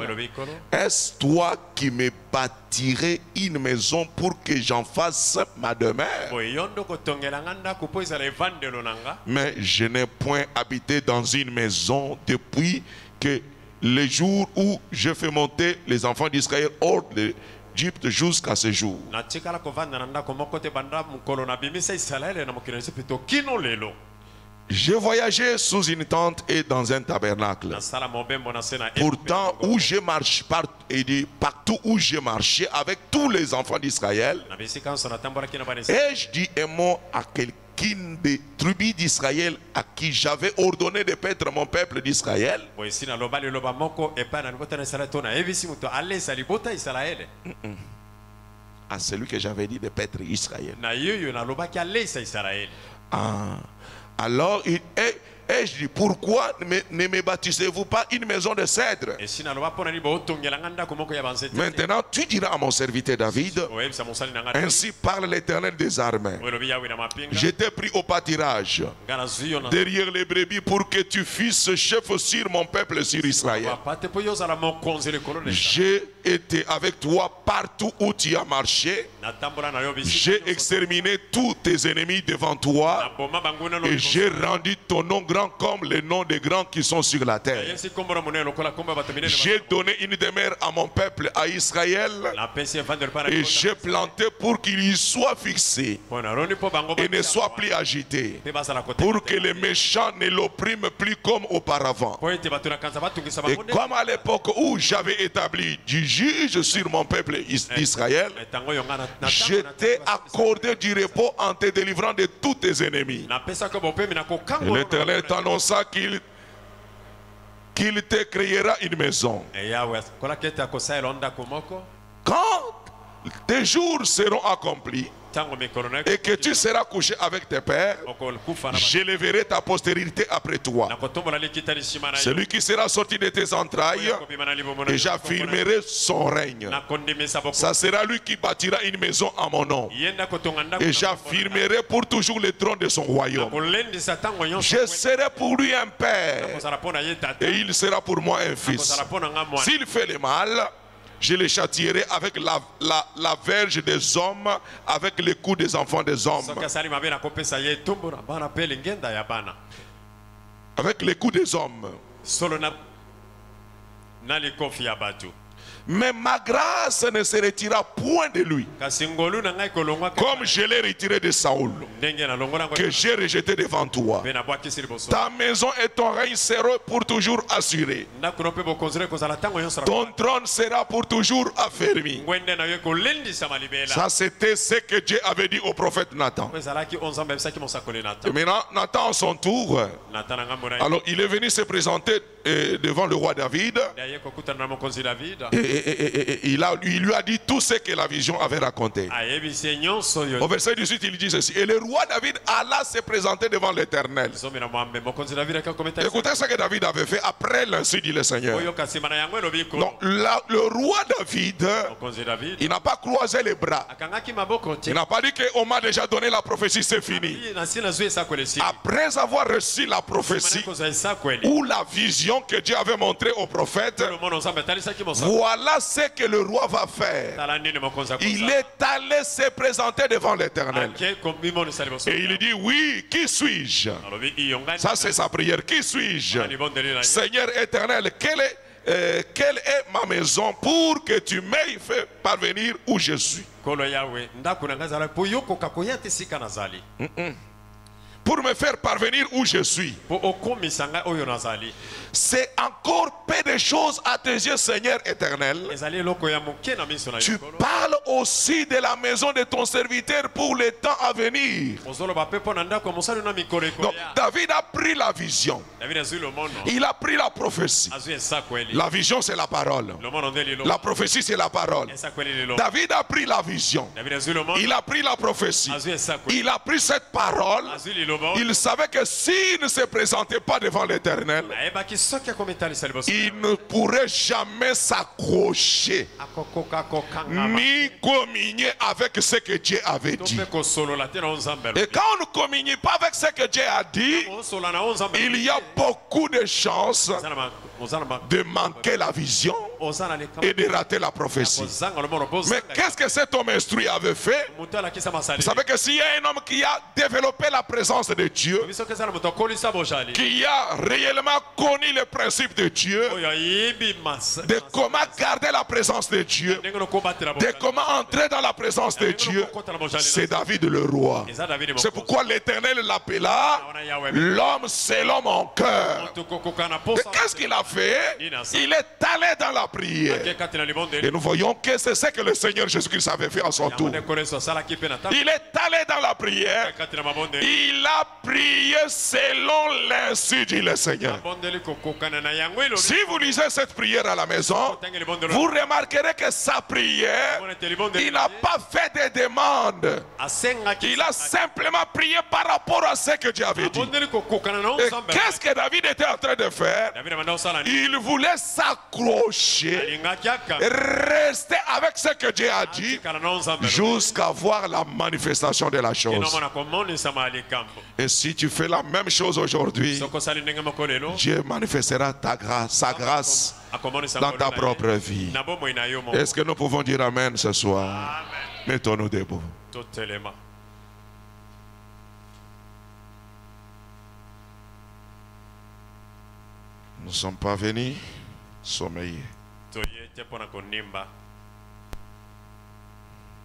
est-ce toi qui me bâtirais une maison pour que j'en fasse ma demeure? Mais je n'ai point habité dans une maison depuis que le jour où je fais monter les enfants d'Israël hors d'Égypte jusqu'à ce jour. J'ai voyagé sous une tente et dans un tabernacle. Pourtant, partout où j'ai marché avec tous les enfants d'Israël, ai-je dit un mot à quelqu'un des tribus d'Israël à qui j'avais ordonné de paître mon peuple d'Israël? À celui que j'avais dit de paître Israël. Alors je dis, pourquoi ne me bâtissez-vous pas une maison de cèdre? Maintenant tu diras à mon serviteur David, ainsi parle l'Éternel des armées, je t'ai pris au pâturage derrière les brebis pour que tu fusses chef sur mon peuple, sur Israël. J'ai été avec toi partout où tu as marché. J'ai exterminé tous tes ennemis devant toi et j'ai rendu ton nom grand comme les noms des grands qui sont sur la terre. J'ai donné une demeure à mon peuple, à Israël, et j'ai planté pour qu'il y soit fixé et ne soit plus agité, pour que les méchants ne l'oppriment plus comme auparavant. Et comme à l'époque où j'avais établi du juge sur mon peuple Israël, je t'ai accordé du repos en te délivrant de tous tes ennemis. L'Éternel t'annonça qu'il te créera une maison. Quand tes jours seront accomplis et que tu seras couché avec tes pères, j'élèverai ta postérité après toi. Celui qui sera sorti de tes entrailles, et j'affirmerai son règne. Ça sera lui qui bâtira une maison à mon nom, et j'affirmerai pour toujours le trône de son royaume. Je serai pour lui un père, et il sera pour moi un fils. S'il fait le mal, je les châtierai avec la verge des hommes, avec les coups des enfants des hommes. Avec les coups des hommes. Mais ma grâce ne se retira point de lui, comme je l'ai retiré de Saoul, que j'ai rejeté devant toi. Ta maison et ton règne seront pour toujours assurés. Ton trône sera pour toujours affermi. Ça, c'était ce que Dieu avait dit au prophète Nathan. Et maintenant, Nathan à son tour, alors il est venu se présenter devant le roi David. Et il lui a dit tout ce que la vision avait raconté. Au verset 18, il dit ceci. Et le roi David alla se présenter devant l'Éternel. Écoutez ce que David avait fait après l'insu, dit le Seigneur. Donc, le roi David, il n'a pas croisé les bras. Il n'a pas dit qu'on m'a déjà donné la prophétie, c'est fini. Après avoir reçu la prophétie ou la vision vision que Dieu avait montrée au prophète, voilà ce que le roi va faire. Il est allé se présenter devant l'Éternel. Et il dit, oui, qui suis-je? Ça c'est sa prière. Qui suis-je? Seigneur éternel, quelle est ma maison pour que tu m'aies fait parvenir où je suis? Pour me faire parvenir où je suis. C'est encore peu de choses à tes yeux, Seigneur éternel. Tu parles aussi de la maison de ton serviteur pour les temps à venir. Donc, David a pris la vision. Il a pris la prophétie. La vision, c'est la parole. La prophétie, c'est la parole. David a pris la vision. Il a pris la prophétie. Il a pris cette parole. Il savait que s'il ne se présentait pas devant l'Éternel, il ne pourrait jamais s'accrocher ni communier avec ce que Dieu avait dit. Et quand on ne communie pas avec ce que Dieu a dit, il y a beaucoup de chances de manquer la vision et de rater la prophétie. Mais qu'est-ce que cet homme instruit avait fait? Vous savez que s'il y a un homme qui a développé la présence de Dieu, qui a réellement connu le principe de Dieu, de comment garder la présence de Dieu, de comment entrer dans la présence de Dieu, c'est David le roi. C'est pourquoi l'Éternel l'appela l'homme selon mon cœur. Qu'est-ce qu'il a fait? Il est allé dans la prière. Et nous voyons que c'est ce que le Seigneur Jésus-Christ avait fait à son tour. Il est allé dans la prière. Il a prié selon l'insu, dit le Seigneur. Si vous lisez cette prière à la maison, vous remarquerez que sa prière, il n'a pas fait de demande. Il a simplement prié par rapport à ce que Dieu avait dit. Et qu'est-ce que David était en train de faire? Il voulait s'accrocher, rester avec ce que Dieu a dit, jusqu'à voir la manifestation de la chose. Et si tu fais la même chose aujourd'hui, Dieu manifestera sa grâce dans ta propre vie. Est-ce que nous pouvons dire Amen ce soir? Mettons-nous debout. Nous ne sommes pas venus sommeiller.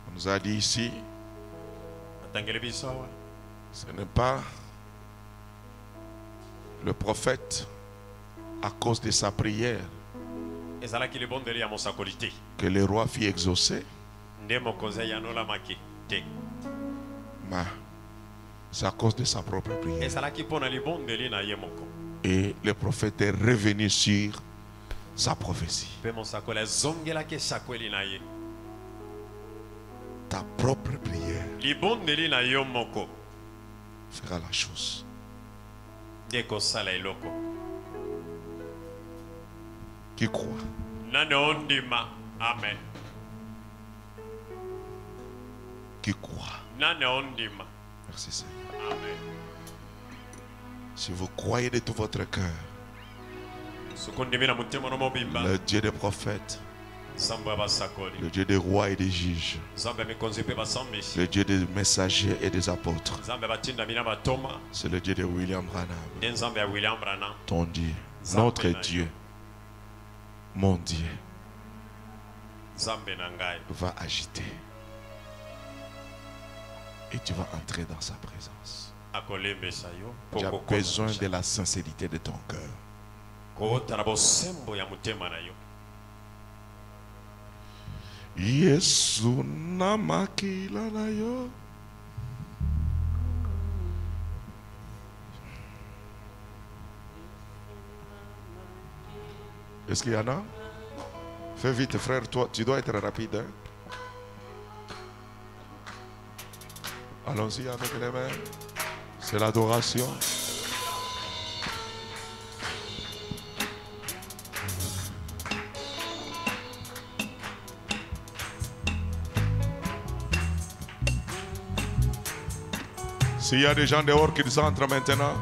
On nous a dit ici, ce n'est pas le prophète à cause de sa prière que le roi fit exaucer, mais c'est à cause de sa propre prière. Et le prophète est revenu sur sa prophétie. Ta propre prière fera la chose. Qui croit? Amen. Qui croit? Merci Seigneur. Amen. Si vous croyez de tout votre cœur, le Dieu des prophètes, le Dieu des rois et des juges, le Dieu des messagers et des apôtres, c'est le Dieu de William Branham, ton Dieu, notre Dieu, mon Dieu, va agiter et tu vas entrer dans sa présence. Tu as besoin de la sincérité de ton cœur. Yesu namakila na yo. Est-ce qu'il y en a? Fais vite frère, toi, tu dois être rapide. Hein? Allons-y avec les mains. C'est l'adoration. S'il y a des gens dehors qui entrent maintenant.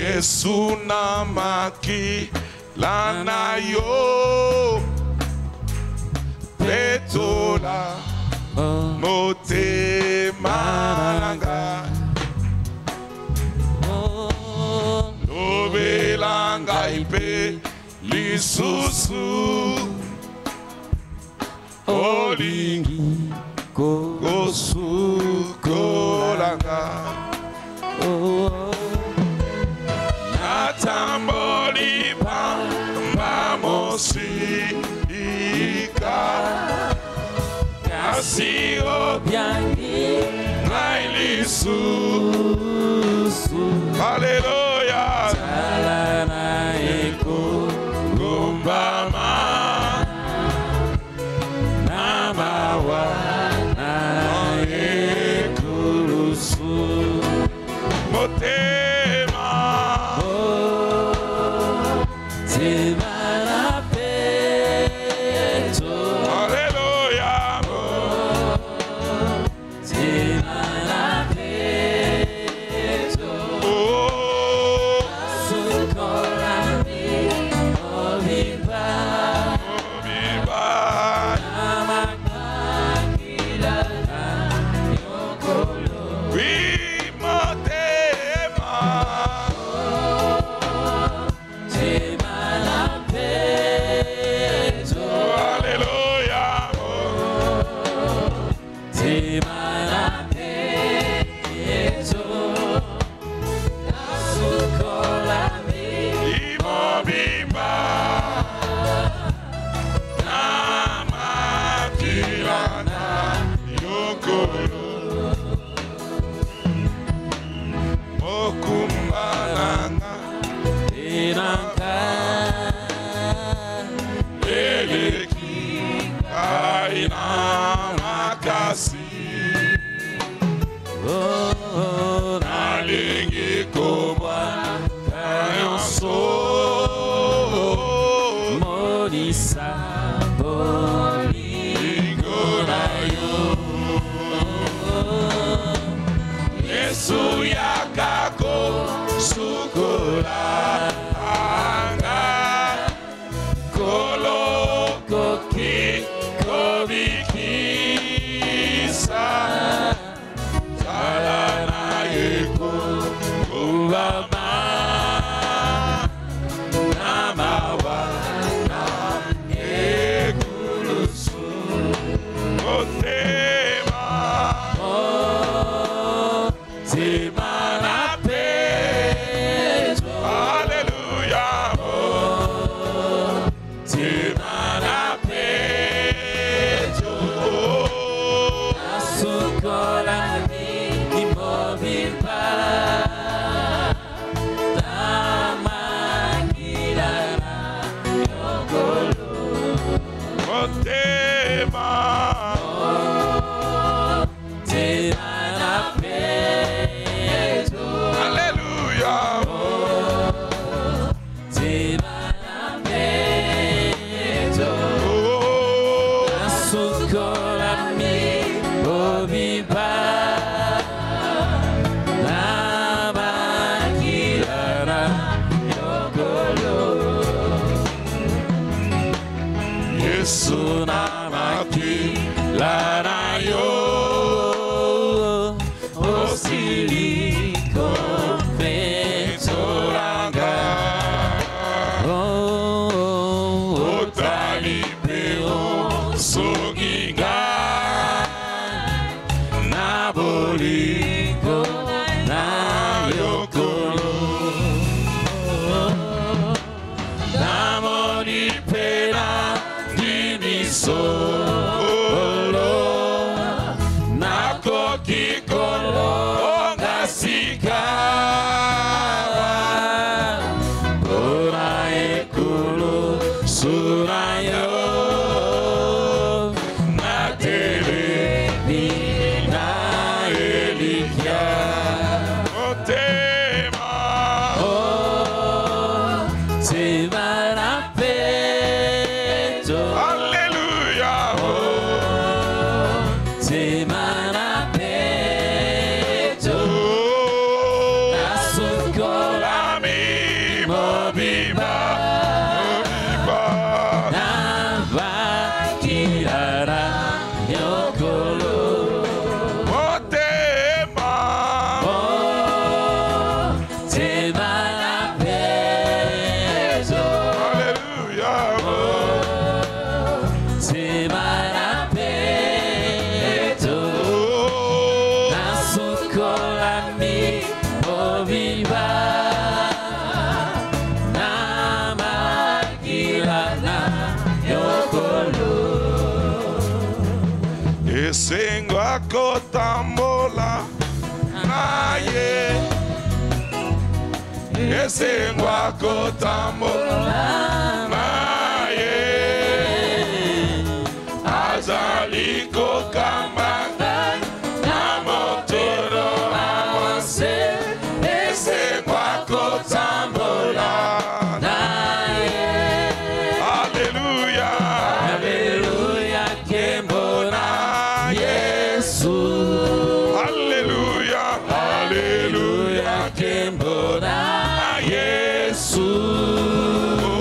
Yesu na makila na yo petola motema nanga lobelanga ipe lisusu olingi kosukolanga natamboli pamba mosika kasi obyangi nailisusu haleluya talana eko gombama namawa na ekulusu motema tema na peto haleluya tema na peto sukorani obiba namakakila yokolo wimotema tema na peto haleluya tema na peto sukorani imobimba namakilana yokolo mokumbalanga inanka eleki kaina makasi nalingi kobwa kanyonso monisa bolingo na yo Yesu yakako sukola anga koloko kikobikisa talana yeko kumbama namawa na ekulusu motema tema na peto haleluya tema na peto asukolani imobiba tamakilana yokolo motema tema na peto haleluya tema na peto asukolani obiba namakilana yokolo Yesu na makilana yo osiliko petolanga otalipeo soginga naboliko na yokolo namonipela dinisolo nakokikolo ngasika ora ekulu surayo na telebi na elikia otema tema na peto haleluya tema na peto nasukolami Kotambola naye esengwa kotambola naye azali kokambanga na motoro awanse esengwa kotambola naye. Haleluya, haleluya, kembona Yesu. Haleluya, haleluya, kembona Yesu.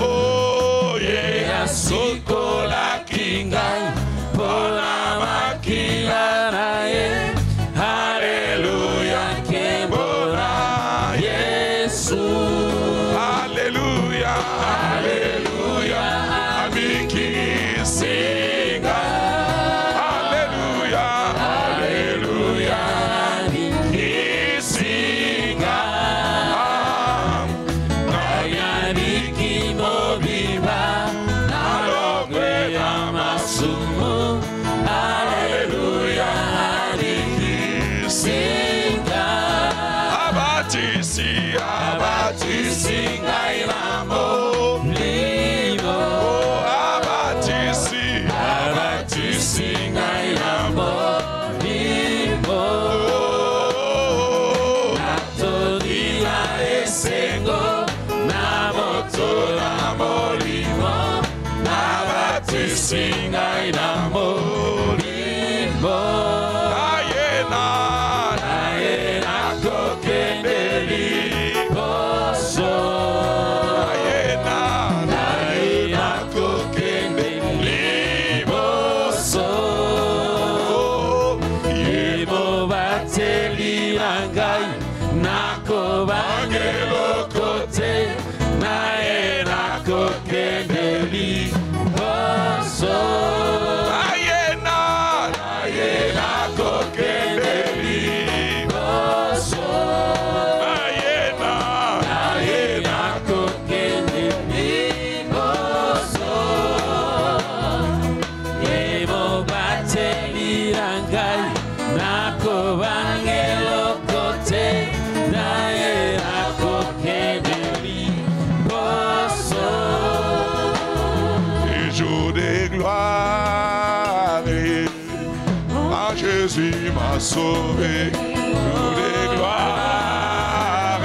Oh yeah, sikola kingai pona makila naye. Haleluya, kembona Yesu. Haleluya, haleluya, abiki singa. Haleluya, haleluya, abiki singa. Nayabiki mobiba nalongwe amasumu. Haleluya, abiki singa. Abatisi, abatisi ngairamo limo. Abatisi, abatisi ngairamo limo. Natodila esengo namoto namolimo. Abatisi ngairamo limo. Ayena, ayena kokendeli boso. Ayena, ayena kokendeli boso. Yebo bateli rangai nako bangelo kote. Naena kokendeli boso. Ayena, ayena kokendeli boso. Ayena, ayena kokendeli boso. Yebo bateli rangai nako bangelo kote. Naena kokendeli boso. Et jour de gloire, ah, Jésus m'a sauvé. Jour de gloire,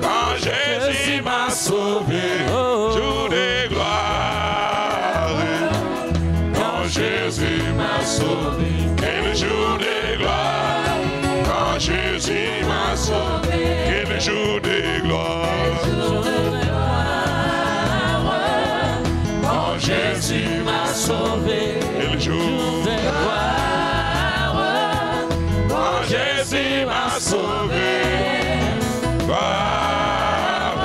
quand Jésus m'a sauvé. Jour de gloire, quand Jésus m'a sauvé. Quel jour de gloire, quand Jésus m'a sauvé. Quel jour de gloire, quand Jésus m'a sauvé. Quel jour de gloire, quand Jésus m'a sauvé. Gloire,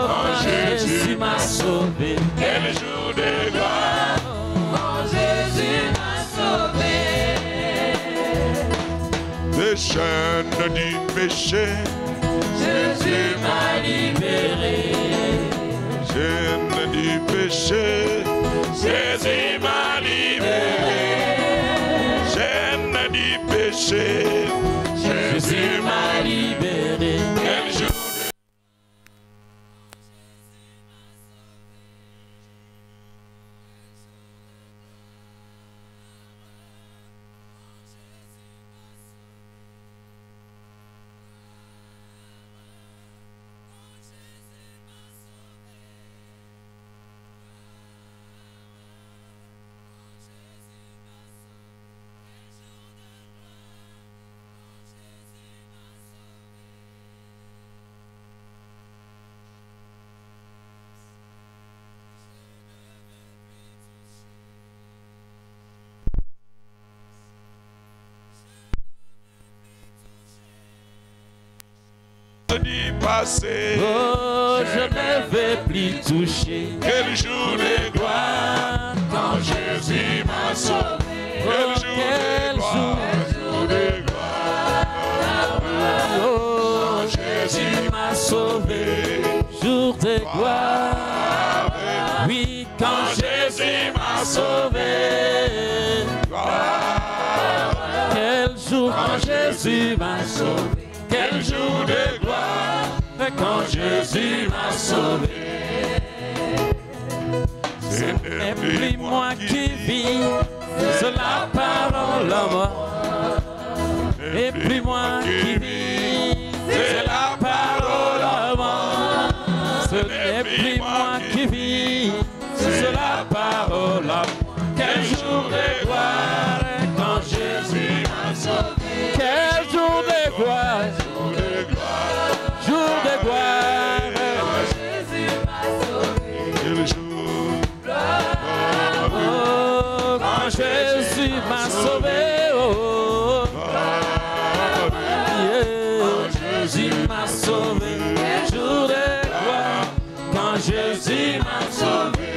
quand Jésus m'a sauvé. Quel jour de gloire, quand Jésus m'a sauvé. Des chaînes du péché, Jésus m'a libéré. Chaînes du péché, Jésus m'a libéré. Chaînes du péché, Jésus m'a libéré. Quel jour vendredi passé. Oh, je ne vais plus toucher. Quel jour de gloire Quand Jésus m'a sauvé. Quel jour de gloire. Oh, Jésus m'a sauvé. Jour de gloire. Oui, quand Jésus m'a sauvé. Quel jour quand Jésus m'a sauvé. Quel jour de gloire quand Jésus m'a sauvé. Ce n'est plus moi qui vis, c'est la parole à moi. Et plus moi qui vis, c'est la parole à moi. Ce n'est plus moi qui vis, c'est la parole à moi. Quel jour de gloire quand Jésus m'a sauvé. Quel jour de gloire, jour de gloire, Jésus m'a sauvé. Quel jour Oh, quand Jésus m'a sauvé. Oh, yeah. Jésus m'a sauvé. Jour de gloire, quand Jésus m'a sauvé.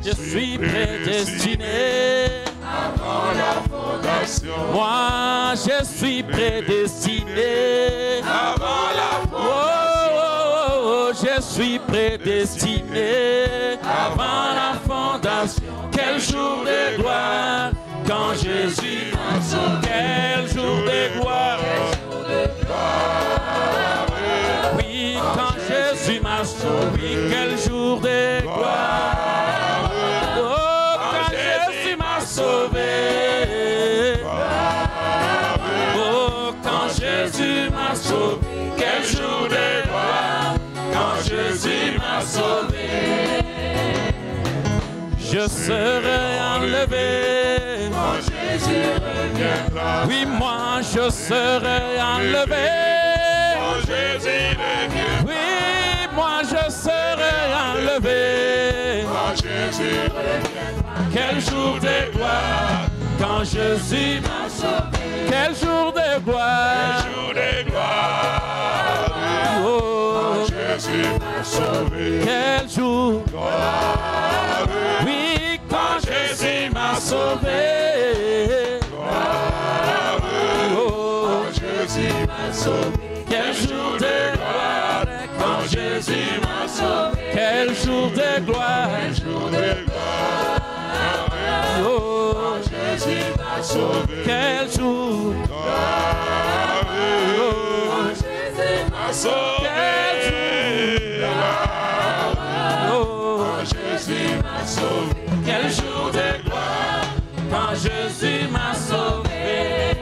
Je suis prédestiné avant la fondation. Moi, je suis prédestiné Avant la Oh, oh, oh, je suis prédestiné avant la fondation. Quel jour de gloire quand Jésus m'a sauvé. Quel jour de gloire. Oui, quand Jésus m'a sauvé. Quel jour de gloire. Oh, quand Jésus m'a sauvé. Oh, quand Jésus m'a sauvé. Quel jour de gloire. Quand Jésus m'a sauvé. Je serai enlevé. Quand Jésus reviendra. Oui, moi je serai enlevé. Quand Jésus reviendra. Oui, moi je serai enlevé. Quand Jésus reviendra. Quel jour de gloire. Quand Jésus m'a sauvé. Quel jour de gloire. Quel jour de gloire. Oh, Jésus m'a sauvé. quel jour. Gloire. Oui, quand Jésus m'a sauvé. Oh, Jésus m'a sauvé. quel jour de gloire. Quand Jésus m'a sauvé. Quel jour de gloire. Jour de gloire. Oh, Jésus m'a sauvé. quel jour. Oh, M'a sauvé. oh, Jésus m'a sauvé. quel jour de gloire. Quand Jésus m'a sauvé.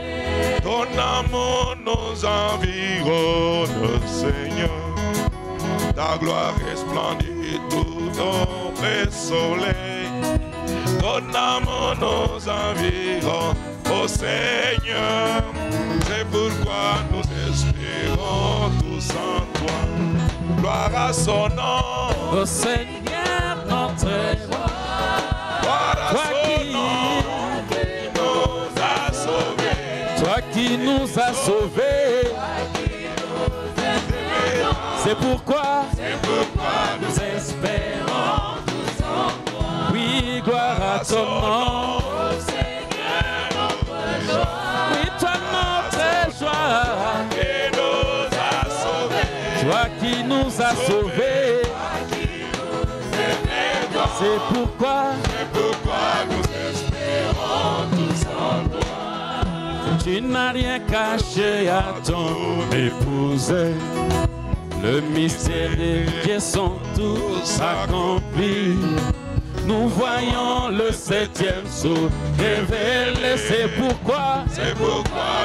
Ton amour nous environne, Seigneur. Ta gloire resplendit tout notre soleil. Ton amour nous environne, ô Seigneur. C'est pourquoi nous espérons tous en toi. Gloire à son nom. Ô Seigneur, notre roi. Gloire à Toi son qui- nom qui nous a sauvés. Toi qui nous as sauvés. C'est pourquoi nous espérons tous en toi. Oui, gloire à ton nom. Oui, toi notre joie. Et nous a sauvés. Toi qui nous as sauvés. C'est pourquoi nous espérons tous en toi. tu n'as rien caché à ton épouse. Le mystère des dieux sont tous accomplis. Nous voyons le 7e sceau révélé. C'est pourquoi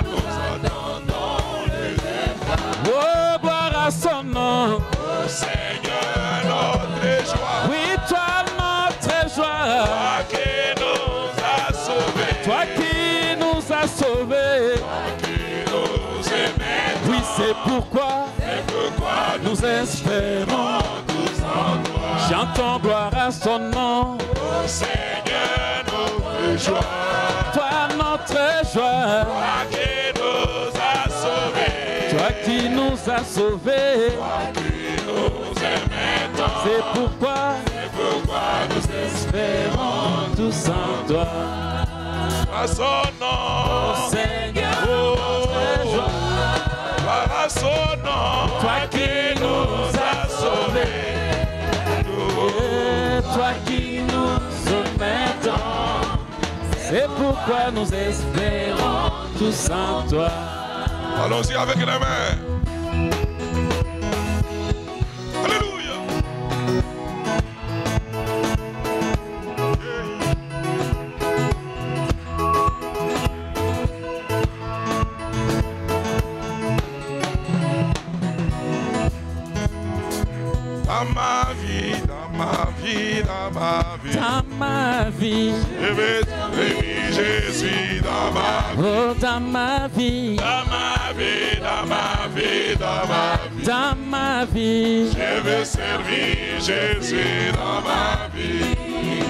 nous attendons les étoiles. oh, gloire à son nom. Ô Seigneur, notre joie. Oui, toi notre joie. Toi qui nous as sauvés. Toi qui nous as sauvés. Qui nous aimais. Oui, c'est pourquoi nous espérons. Tous en toi. Chantons gloire à son nom. Ô Seigneur, notre joie. Toi notre joie. Toi qui nous as sauvés. Toi a sauvés. Toi qui nous aimais tant. C'est pourquoi Nous espérons tous en toi. à son nom, Seigneur, à son nom, toi qui nous as sauvés. Et toi qui nous aimais tant. C'est pourquoi nous espérons tous en toi. allons-y avec les mains. Alléluia. Dans ma vie, dans ma vie, dans ma vie, Dans ma vie, je vais servir Jésus dans ma vie. oh dans ma vie, Dans ma vie, dans ma vie, dans ma vie, dans ma vie, je veux servir Jésus dans ma vie.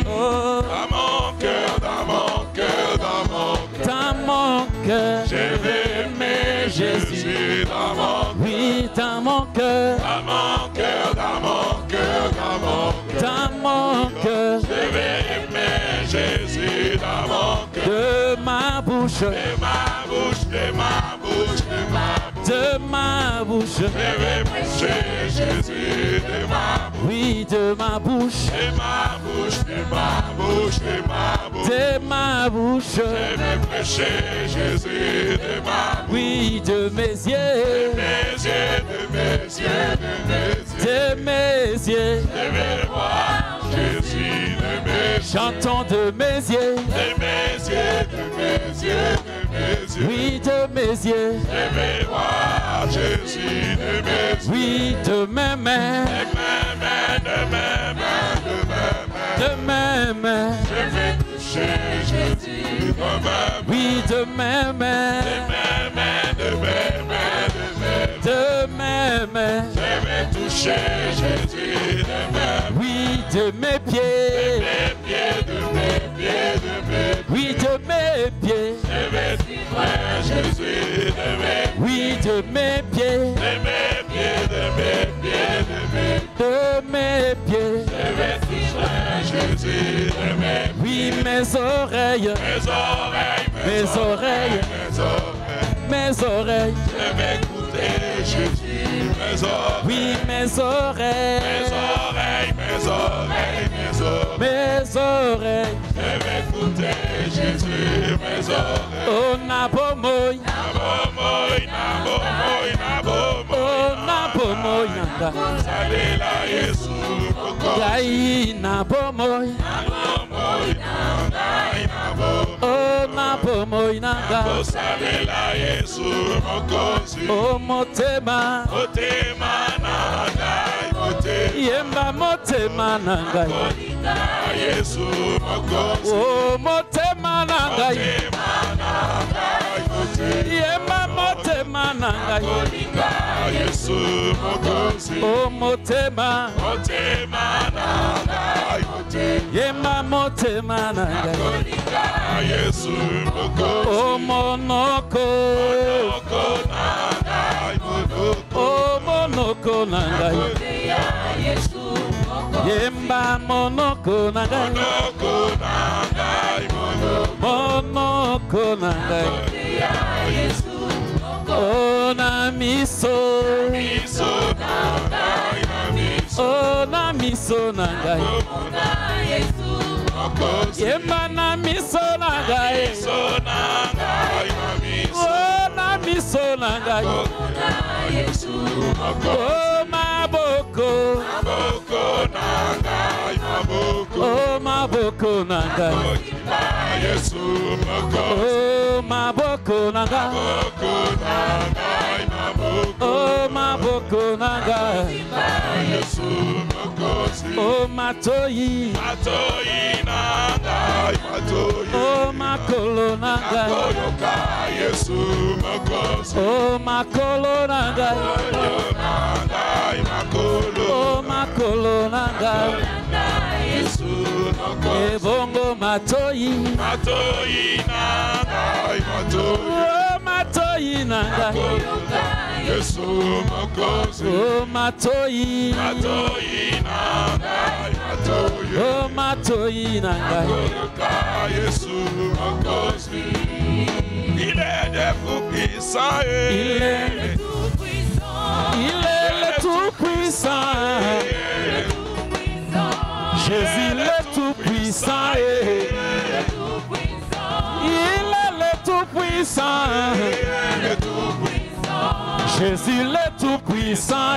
oh Dans mon cœur, dans mon cœur, dans mon cœur, dans mon cœur, je veux aimer Jésus dans mon cœur. oui dans mon cœur, Dans mon cœur, dans mon cœur, dans mon cœur, dans mon cœur, je veux aimer Jésus dans mon cœur. de ma bouche, De ma bouche, de ma bouche, de ma bouche, de ma bouche, je veux prêcher Jésus de ma bouche. oui de ma bouche, De ma bouche, de ma bouche, de ma bouche, de ma bouche, je vais prêcher Jésus de ma bouche. oui de mes yeux, Mes yeux, de mes yeux, de mes yeux, de mes yeux, je vais voir Jésus de mes yeux. chantons de mes yeux, De mes yeux, de mes yeux, de mes yeux, oui de mes yeux, je vais voir Jésus de mes yeux. oui de mes mains, De mes mains, de mes mains, de mes mains, de mes mains, je vais toucher Jésus de mes mains. oui de mes mains, De mes mains, de mes mains, de mes mains, de mes mains, je vais toucher Jésus de mes mains. oui de mes pieds, Mes pieds, de mes pieds, de mes pieds, oui de mes pieds, je vais toucher Jésus de mes pieds. oui de mes pieds, De mes pieds, de mes pieds, de mes pieds, de mes pieds, je vais toucher Jésus de mes pieds. oui mes oreilles, Mes oreilles, mes oreilles, mes oreilles, mes oreilles, je vais écouter Jésus. Mes oreilles, oui mes oreilles, mes oreilles, mes oreilles, mes oreilles, mes oreilles, je vais écouter Jésus. Mes oreilles, oh nabomoy, nabomoy, nabomoy, nabomoy, oh nabomoy nanga, salela Yesu moko, gai nabomoy, nabomoy, nangai nabomoy, oh nabomoy nanga, salela Yesu mokozi, oh motema, motema nangai, motema yemba motema nanga, Yesu mokozi, oh motema nanga, motema nangai, motema yemba motema nanga, Yesu mokozi, oh motema, motema nangai, motema yemba motema nanga, Yesu mokozi, oh monoko, moko nangai, monoko oh monoko nanga, yemba monoko nanga, monoko nangai, monoko nanga, oh na miso, miso nangai, na miso oh na miso nanga, mokozi, yemba na miso nanga, miso nangai, na miso oh na miso nanga, Yesu mokozi, oh maboko, moko nangai, maboko oh maboko nanga, Yesu mokozi, oh maboko nanga, moko nangai, maboko oh maboko nanga, Yesu mokozi, oh matoyi, matoyi nangai, matoyi oh makolo nanga, Koyoka Yesu mokozi, oh makolo nanga, nangai, makolo oh makolo nanga, Yesu mokozi, ebongo matoyi, matoyi nangai, matoyi oh matoi nanga. Yesu Mokozi. Oh matoi. Matoi nanga. Oh matoi nanga. Yesu Mokozi. Il est le tout-puissant. Il est le tout-puissant. Il est le tout-puissant. Jésus le tout-puissant. Il est le tout-puissant. Jésus le tout-puissant.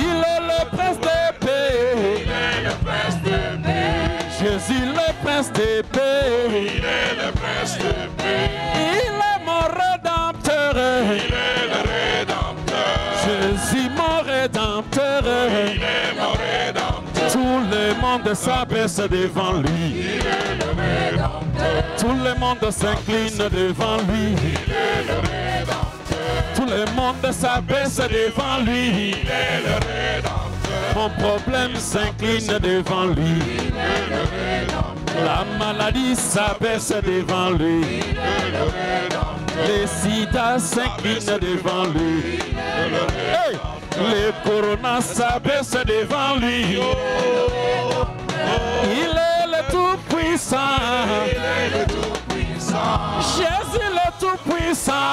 Il est le prince de paix. Jésus le prince de paix. Il est le prince de paix. Il est mon rédempteur. Il est le rédempteur. Jésus mon rédempteur. Il est mon rédempteur. Tout le monde s'abaisse devant lui. Il est le rédempteur. Tout le monde s'incline devant lui. Il est le rédempteur. Tout le monde s'abaisse devant lui. Il est le rédempteur. Mon problème s'incline devant lui. Il est le rédempteur. La maladie s'abaisse devant lui. Il est le rédempteur. Les sida s'inclinent devant lui. Hey! Les coronas s'abaissent devant lui. Il est le tout-puissant. Il est le tout-puissant. Jésus le tout-puissant.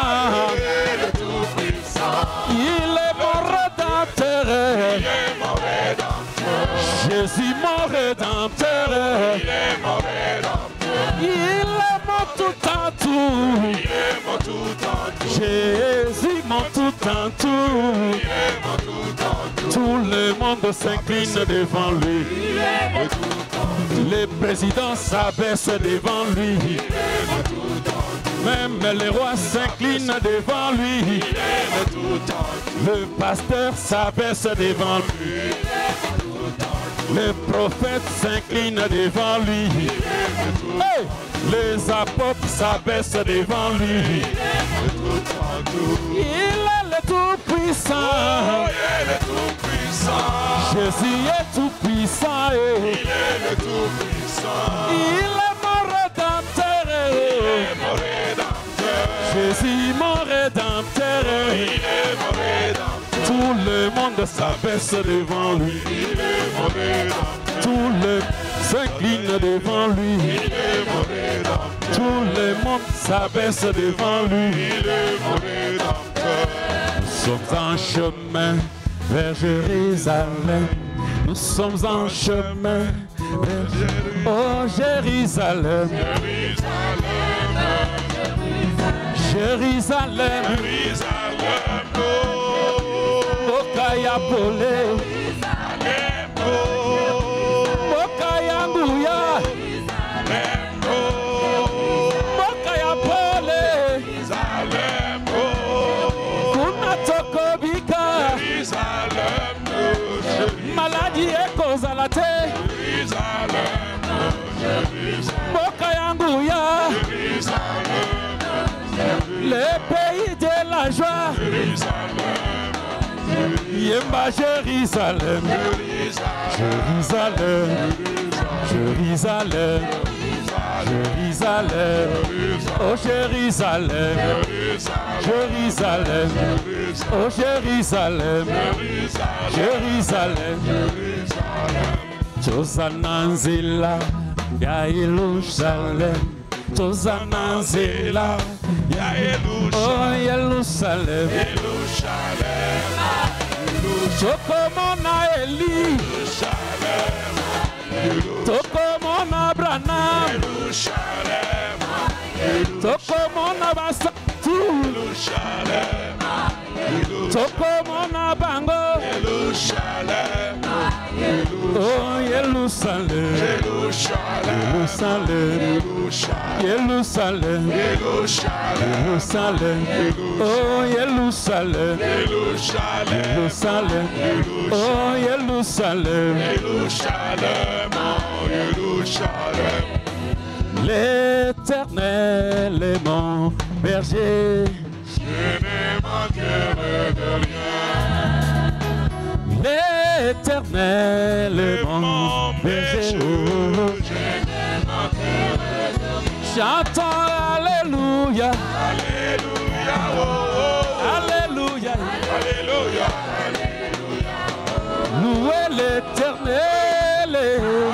Il est le tout-puissant. Il est mon rédempteur. Il est mon rédempteur. Jésus mon rédempteur. Il est mon rédempteur. Il est mon tout en tout. Il est mon tout en tout. Jésus mon tout en tout. Il est mon tout en tout. Tout le monde s'incline devant lui. Il est mon tout en tout. Les présidents s'abaissent devant lui. Il est mon tout en tout. Même les rois s'inclinent devant lui. Il est mon tout en tout. Le pasteur s'abaisse devant lui. Il est mon tout en tout. Les prophètes s'inclinent devant lui. Il est mon tout. Hey! Les apôtres s'abaissent devant lui. Il est mon tout en tout. Il est le tout-puissant. Oh, il est le tout-puissant. Jésus est tout-puissant. Il est le tout-puissant. Il est mon rédempteur. Il est mon rédempteur. Jésus mon rédempteur. Il est mon rédempteur. Tout le monde s'abaisse devant lui. Il est mon rédempteur. Tout le s'incline devant lui. Il est mon rédempteur. Tout le monde s'abaisse devant lui. Il est mon rédempteur. Nous sommes en chemin vers Jérusalem. Nous sommes en chemin vers Jérusalem. Jérusalem. Jérusalem. Okayapole. Okayanguya. Okayapole. Kunatokobika. Maladie ekozalate. Okayanguya. Le pays de la joie. Yemba Jérusalem. Jérusalem. Jérusalem. Jérusalem. Oh Jérusalem. Jérusalem. Oh Jérusalem. Jérusalem. Tozananzela ya Yerusalem. Tozananzela Ya oh Yerusalem. Tokomona Eli. Tokomona Branham. Tokomona Basatu. Tokomona Bango. Oh Yerusalem. Jerusalem. Jerusalem. Jerusalem. Oh Jerusalem. Jerusalem. Oh Jerusalem. L'Éternel est mon berger. Je ne manquerai de rien. L'Éternel est mon berger. Chantons Alléluia. Alléluia. Alléluia. Oh, oh. Alléluia. Alléluia. Louez l'Éternel.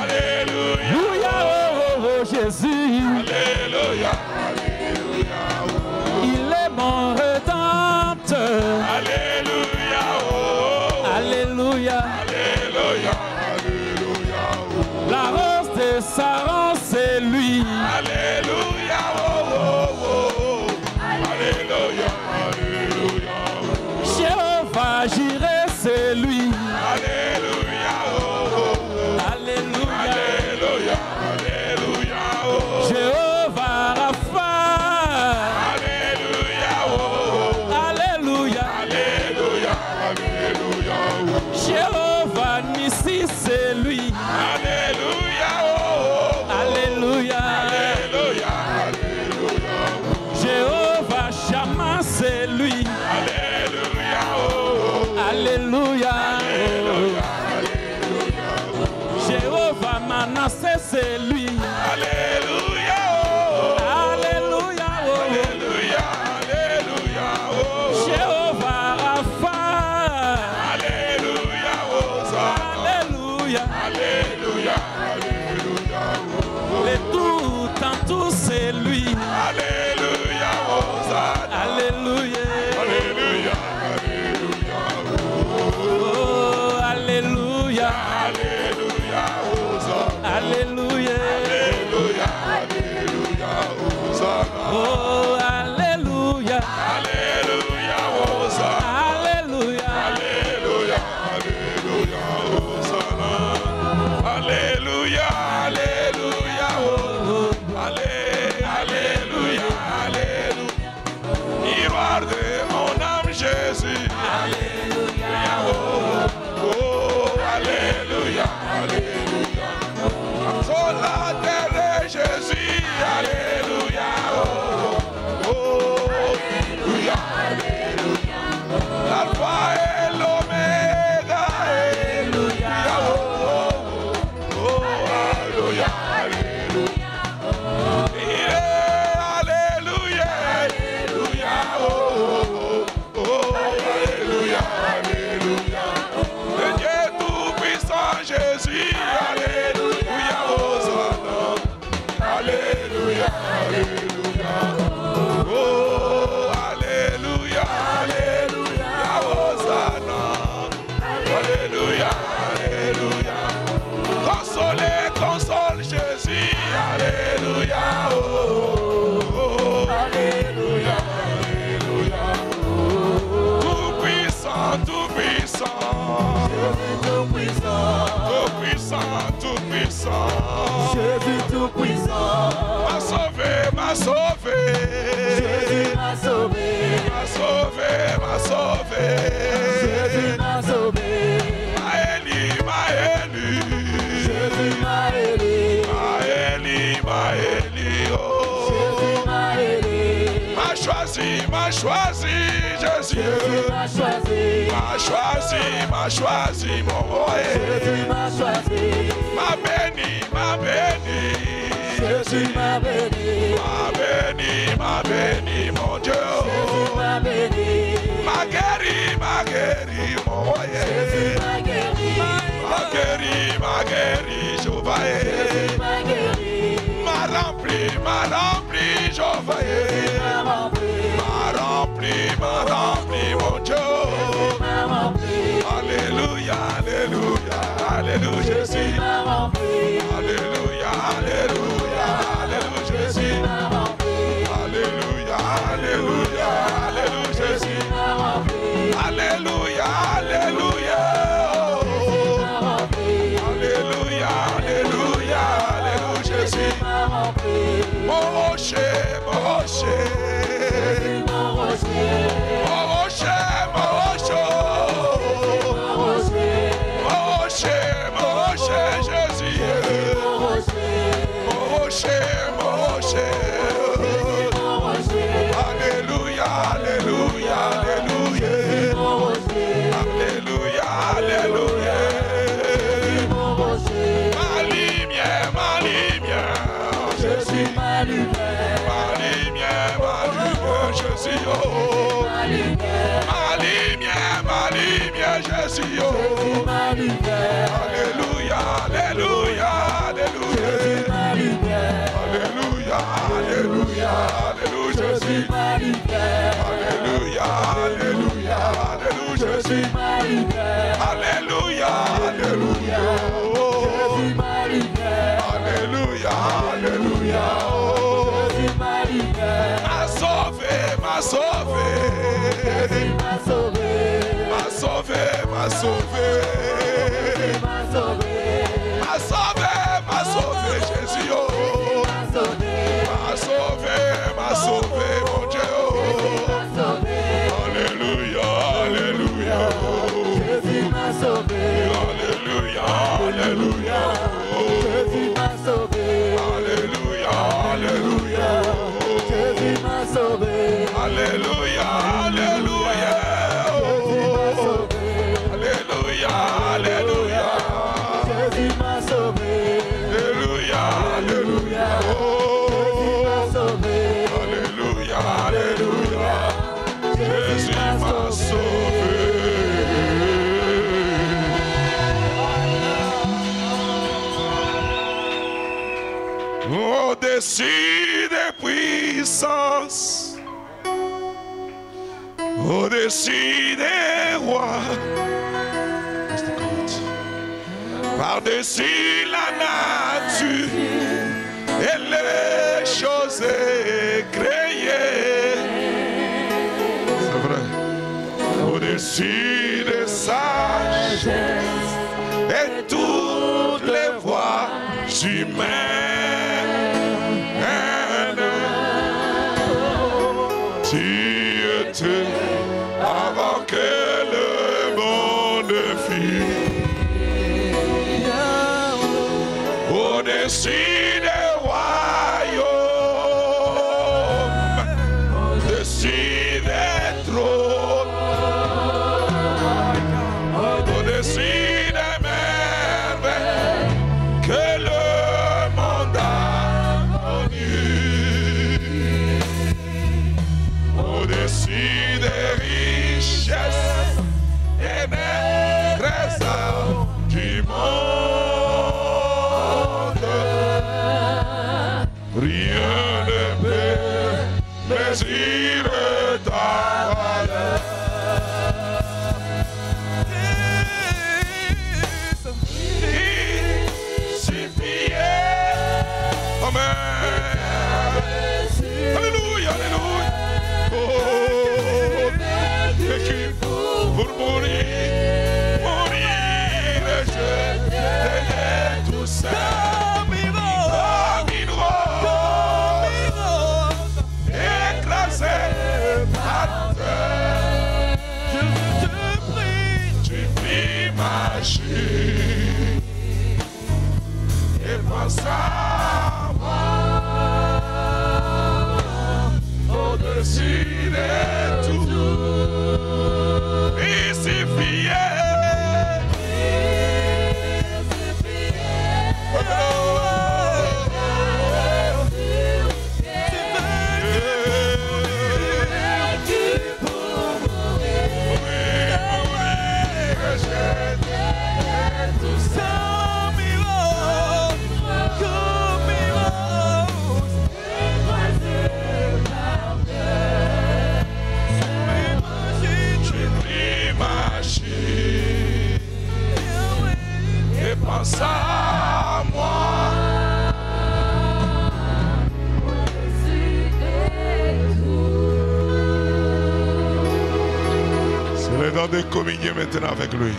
Alléluia. Oh, oh, oh, Jésus. Alléluia. Il est mon rédempteur. Alléluia. Oh. Alléluia. Alléluia. La rose de Saron, c'est lui. Alléluia. Oh, oh, oh. Alléluia. Alléluia. Jéhovah Jireh, c'est lui. Alléluia. Oh, oh. Alléluia. Alléluia. Alléluia. Oh. Jéhovah Rapha. Alléluia. Oh. Alléluia. Alléluia. Alléluia. Jéhovah Nissi, c'est lui. Alléluia. Oh. Alléluia. Alléluia. Jéhovah Shammah, c'est lui. Alléluia. Oh. Alléluia. Jéhovah Manasseh, c'est lui. Alléluia. Oh. Alléluia. Alléluia. Alléluia. Oh. Jéhovah Rapha. Alléluia. Hosanna. Alléluia. Alléluia. Le tout en tout, c'est lui. Alléluia. Hosanna. Alléluia. Alléluia. Oh, alléluia. Alléluia. Hosanna. Alléluia. Alléluia. Alléluia. Hosanna. Oh, alléluia. Alléluia. Hosanna. Alléluia. Alléluia. Alléluia. Hosanna. Alléluia. Alléluia. Oh. Alléluia. Alléluia. Miroir de mon âme Jésus. Alléluia. Oh. Oh. Alléluia. Alléluia. Consolateur Jésus. Alléluia. Oh. Oh. Alléluia. L'alpha et l'oméga. Alléluia. Oh. Oh. Alléluia. Il est Alléluia. Alléluia. Oh. Oh. Alléluia. Alléluia. Le Dieu tout-puissant Jésus. Alléluia. Hosanna. Alléluia. Alléluia. Oh. Alléluia. Alléluia. Hosanna. Alléluia. Alléluia. Consolez, console Jésus. Alléluia. Oh. Oh. Alléluia. Alléluia. Tout-puissant, tout-puissant. Tout-puissant, tout-puissant. Jésus tout-puissant. M'a sauvé, m'a sauvé. Jésus m'a sauvé. M'a sauvé, m'a sauvé. Jésus m'a sauvé. M'a élu, m'a élu. Jésus m'a élu. M'a élu, m'a élu. Oh. Jésus m'a élu. M'a choisi, Jésus. Jésus m'a choisi. M'a choisi, mon roi. Jésus m'a choisi. M'a béni, m'a béni. Jésus m'a béni. M'a béni, mon Dieu. Jésus m'a béni. M'a guéri, mon roi. Jésus m'a guéri. M'a guéri, Jéhovah. Jésus m'a guéri. M'a rempli, Jéhovah. Jésus m'a rempli. M'a rempli, mon Dieu. Jésus m'a rempli. Alléluia, alléluia, alléluia, Jésus Jésus. m'a rempli. Alléluia, alléluia, alléluia, Jésus. Jésus m'a rempli. Alléluia, alléluia, alléluia, Jésus. Jésus m'a rempli. Alléluia, alléluia. M'a rempli. Alléluia, alléluia, alléluia, Jésus. M'a rempli. Mon rocher, mon rocher. Mon rocher. Mon rocher, mon rocher. Mon rocher. Mon rocher, mon rocher, Jésus. Mon rocher. Mon rocher, mon rocher. Mon rocher. Alléluia, alléluia, alléluia. Mon rocher. Alléluia, alléluia. Mon rocher. Ma lumière, Je suis ma lumière. ma lumière, ma lumière. Jésus, oh. Ma lumière, Jésus, oh. Alléluia, alléluia, alléluia. Alléluia, alléluia, alléluia, Jésus. Alléluia, alléluia, alléluia, Jésus. Alléluia, alléluia. Alléluia, alléluia. M'a sauvé, m'a sauvé. M'a sauvé, m'a sauvé. M'a sauvé, m'a sauvé, Jésus, oh. M'a sauvé, mon Dieu, oh. Alléluia, alléluia. Jésus m'a sauvé. Alléluia, alléluia. Jésus m'a sauvé. Alléluia, alléluia. Jésus m'a sauvé. Alléluia, alléluia. Jésus m'a sauvé. Alléluia, alléluia. Jésus m'a sauvé. Alléluia, alléluia. Jésus m'a sauvé. Alléluia, alléluia. Jésus m'a sauvé. Au-dessus des puissances, au-dessus des rois, par-dessus la nature et les choses créées. C'est vrai. Au-dessus des sages et toutes les voies humaines. Tu étais avant que le monde fût. Au-dessus des royaumes, au-dessus des trônes, au-dessus des merveilles que le monde a connues, au-dessus des richesses et des trésors du monde. Rien ne peut mesurer ta valeur. Suffisait. Amen. Alléluia, alléluia. Oh, et qui pour mourir, je t'ai tout ça. Écrasé par terre, je te prie, tu pries ma chute et pense à moi au-dessus de tout. Il suffit. Pense à moi. C'est le temps de communier maintenant avec lui.